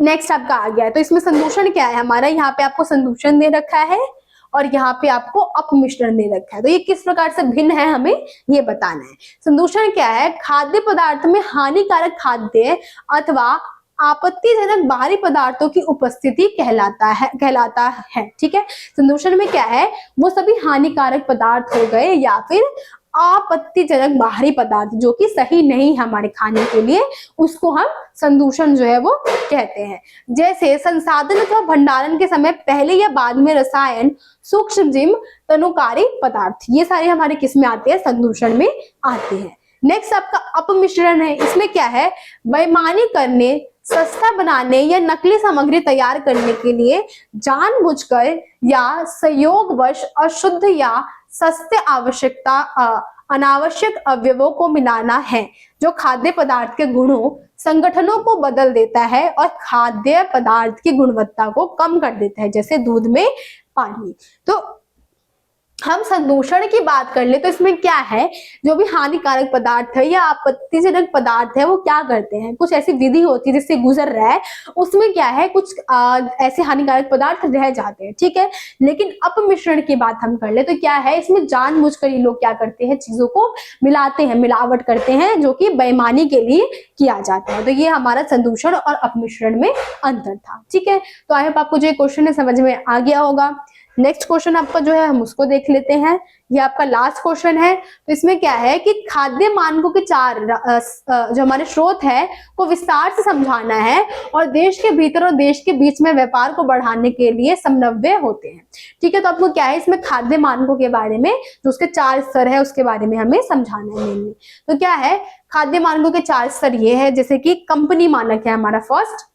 Speaker 1: नेक्स्ट आपका आ गया है, तो इसमें संदूषण क्या है हमारा, यहाँ पे आपको संदूषण दे रखा है और यहाँ पे आपको अपमिश्रण दे रखा है। तो ये किस प्रकार से भिन्न है हमें ये बताना है। संदूषण क्या है, खाद्य पदार्थ में हानिकारक खाद्य अथवा आपत्तिजनक बाहरी पदार्थों की उपस्थिति कहलाता है, ठीक है। संदूषण में क्या है, वो सभी हानिकारक पदार्थ हो गए या फिर आपत्तिजनक बाहरी पदार्थ जो कि सही नहीं है हमारे खाने के लिए, उसको हम संदूषण जो है वो कहते हैं। जैसे संसाधन अथवा भंडारण के समय पहले या बाद में रसायन, सूक्ष्मजीव, तनुकारी पदार्थ, ये सारे हमारे किस में आते हैं? संदूषण में आते हैं। नेक्स्ट आपका अपमिश्रण है। इसमें क्या है? बेईमानी करने, सस्ता बनाने या नकली सामग्री तैयार करने के लिए जानबूझकर या संयोगवश अशुद्ध या सस्ते अनावश्यक अवयवों को मिलाना है, जो खाद्य पदार्थ के गुणों, संगठनों को बदल देता है और खाद्य पदार्थ की गुणवत्ता को कम कर देता है, जैसे दूध में पानी। तो हम संदूषण की बात कर ले तो इसमें क्या है? जो भी हानिकारक पदार्थ है या आपत्तिजनक पदार्थ है वो क्या करते हैं? कुछ ऐसी विधि होती है जिससे गुजर रहा है, उसमें क्या है? कुछ ऐसे हानिकारक पदार्थ रह जाते हैं, ठीक है। लेकिन अपमिश्रण की बात हम कर ले तो क्या है? इसमें जानबूझकर ये लोग क्या करते हैं? चीजों को मिलाते हैं, मिलावट करते हैं, जो कि बेईमानी के लिए किया जाता है। तो ये हमारा संदूषण और अपमिश्रण में अंतर था, ठीक है। तो आई होप आपको जो क्वेश्चन है समझ में आ गया होगा। नेक्स्ट क्वेश्चन आपका जो है हम उसको देख लेते हैं। ये आपका लास्ट क्वेश्चन है। तो इसमें क्या है कि खाद्य मानकों के 4 जो हमारे स्रोत है को विस्तार से समझाना है और देश के भीतर और देश के बीच में व्यापार को बढ़ाने के लिए समन्वय होते हैं, ठीक है। तो आपको क्या है इसमें खाद्य मानकों के बारे में, जो उसके 4 स्तर है उसके बारे में हमें समझाना है मेनली। तो क्या है खाद्य मानकों के 4 स्तर? ये है जैसे कि कंपनी मानक है हमारा फर्स्ट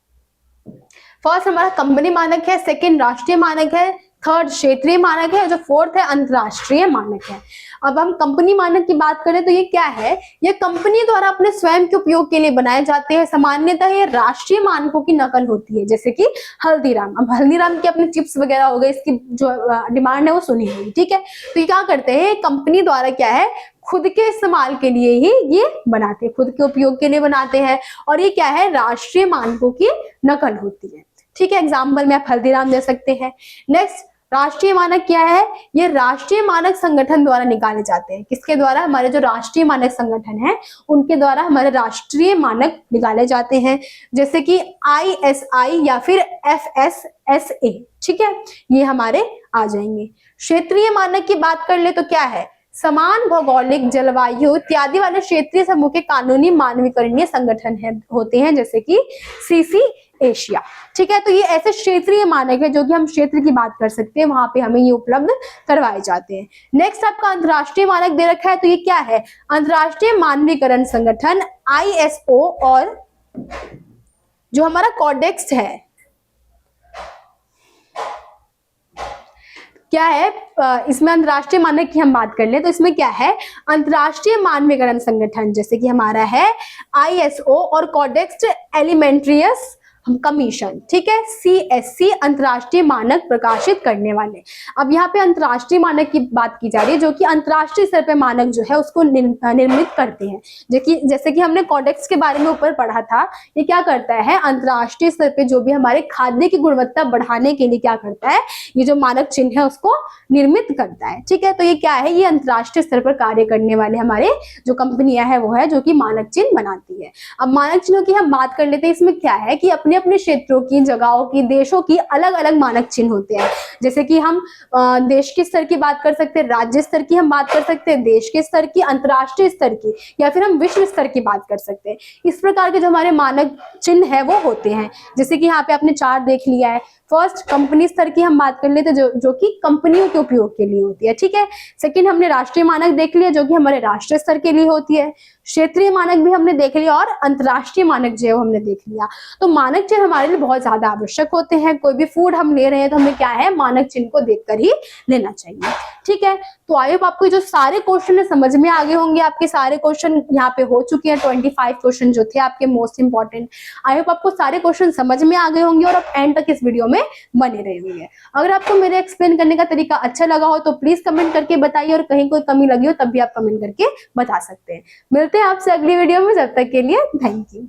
Speaker 1: हमारा कंपनी मानक है, सेकेंड राष्ट्रीय मानक है, थर्ड क्षेत्रीय मानक है, जो फोर्थ है अंतरराष्ट्रीय मानक है। अब हम कंपनी मानक की बात करें तो ये क्या है? ये कंपनी द्वारा अपने स्वयं के उपयोग के लिए बनाए जाते हैं। सामान्यतः ये राष्ट्रीय मानकों की नकल होती है, जैसे कि हल्दीराम। अब हल्दीराम के अपने चिप्स वगैरह हो गए, इसकी जो डिमांड है वो सुनी होगी, ठीक है। तो ये क्या करते हैं? कंपनी द्वारा क्या है खुद के इस्तेमाल के लिए ही ये बनाते हैं, खुद के उपयोग के लिए बनाते हैं, और ये क्या है राष्ट्रीय मानकों की नकल होती है, ठीक है। एग्जाम्पल में आप हल्दीराम दे सकते हैं। नेक्स्ट राष्ट्रीय मानक क्या है? ये राष्ट्रीय मानक संगठन द्वारा निकाले जाते हैं। किसके द्वारा? हमारे जो राष्ट्रीय मानक संगठन है उनके द्वारा हमारे राष्ट्रीय मानक निकाले जाते हैं, जैसे कि ISI या फिर FSSA, ठीक है, ये हमारे आ जाएंगे। क्षेत्रीय मानक की बात कर ले तो क्या है? समान भौगोलिक, जलवायु इत्यादि वाले क्षेत्रीय समूह के कानूनी मानवीकरणीय संगठन होते हैं, जैसे कि CC एशिया, ठीक है। तो ये ऐसे क्षेत्रीय मानक है जो कि हम क्षेत्र की बात कर सकते हैं, वहां पे हमें ये उपलब्ध करवाए जाते हैं। नेक्स्ट आपका अंतरराष्ट्रीय मानक दे रखा है, तो ये क्या है? अंतरराष्ट्रीय मानवीकरण संगठन ISO, और जो हमारा कोडेक्स है क्या है? इसमें अंतरराष्ट्रीय मानक की हम बात कर ले तो इसमें क्या है? अंतरराष्ट्रीय मानवीकरण संगठन, जैसे कि हमारा है ISO और कोडेक्स एलिमेंट्रियस कमीशन, ठीक है, CSC अंतरराष्ट्रीय मानक प्रकाशित करने वाले। अब यहाँ पे अंतरराष्ट्रीय मानक की बात की जा रही है, जो कि अंतरराष्ट्रीय स्तर पे मानक जो है उसको निर्मित करते हैं। जैसे कि हमने कोडेक्स के बारे में ऊपर पढ़ा था, ये क्या करता है? अंतरराष्ट्रीय स्तर पे जो भी हमारे खाद्य की गुणवत्ता बढ़ाने के लिए क्या करता है? ये जो मानक चिन्ह है उसको निर्मित करता है, ठीक है। तो ये क्या है? ये अंतरराष्ट्रीय स्तर पर कार्य करने वाले हमारे जो कंपनियां है वो है जो कि मानक चिन्ह बनाती है। अब मानक चिन्हों की हम बात कर लेते हैं। इसमें क्या है कि अपने अपने क्षेत्रों की, जगहों की, देशों की अलग अलग मानक चिन्ह होते हैं। जैसे कि हम देश के स्तर की बात कर सकते हैं, राज्य स्तर की हम बात कर सकते हैं, देश के स्तर की, अंतरराष्ट्रीय स्तर की, या फिर हम विश्व स्तर की बात कर सकते हैं। इस प्रकार के जो हमारे मानक चिन्ह है वो होते हैं, जैसे कि यहाँ पे आपने 4 देख लिया है। फर्स्ट कंपनी स्तर की हम बात कर लेते हैं, जो कि कंपनियों के उपयोग के लिए होती है, ठीक है। सेकंड हमने राष्ट्रीय मानक देख लिया जो कि हमारे राष्ट्रीय स्तर के लिए होती है। क्षेत्रीय मानक भी हमने देख लिया और अंतरराष्ट्रीय मानक जो है वो हमने देख लिया। तो मानक चिन्ह हमारे लिए बहुत ज्यादा आवश्यक होते हैं। कोई भी फूड हम ले रहे हैं तो हमें क्या है? मानक चिन्ह को देखकर ही लेना चाहिए, ठीक है। तो आई होप आपको जो सारे क्वेश्चन है समझ में आ गए होंगे। आपके सारे क्वेश्चन यहाँ पे हो चुके हैं, 25 क्वेश्चन जो थे आपके मोस्ट इंपॉर्टेंट। आई होप आपको सारे क्वेश्चन समझ में आ गए होंगे और आप एंड तक इस वीडियो में बने रहे होंगे। अगर आपको मेरे एक्सप्लेन करने का तरीका अच्छा लगा हो तो प्लीज कमेंट करके बताइए, और कहीं कोई कमी लगी हो तब भी आप कमेंट करके बता सकते हैं। मिलते हैं आपसे अगली वीडियो में, जब तक के लिए थैंक यू।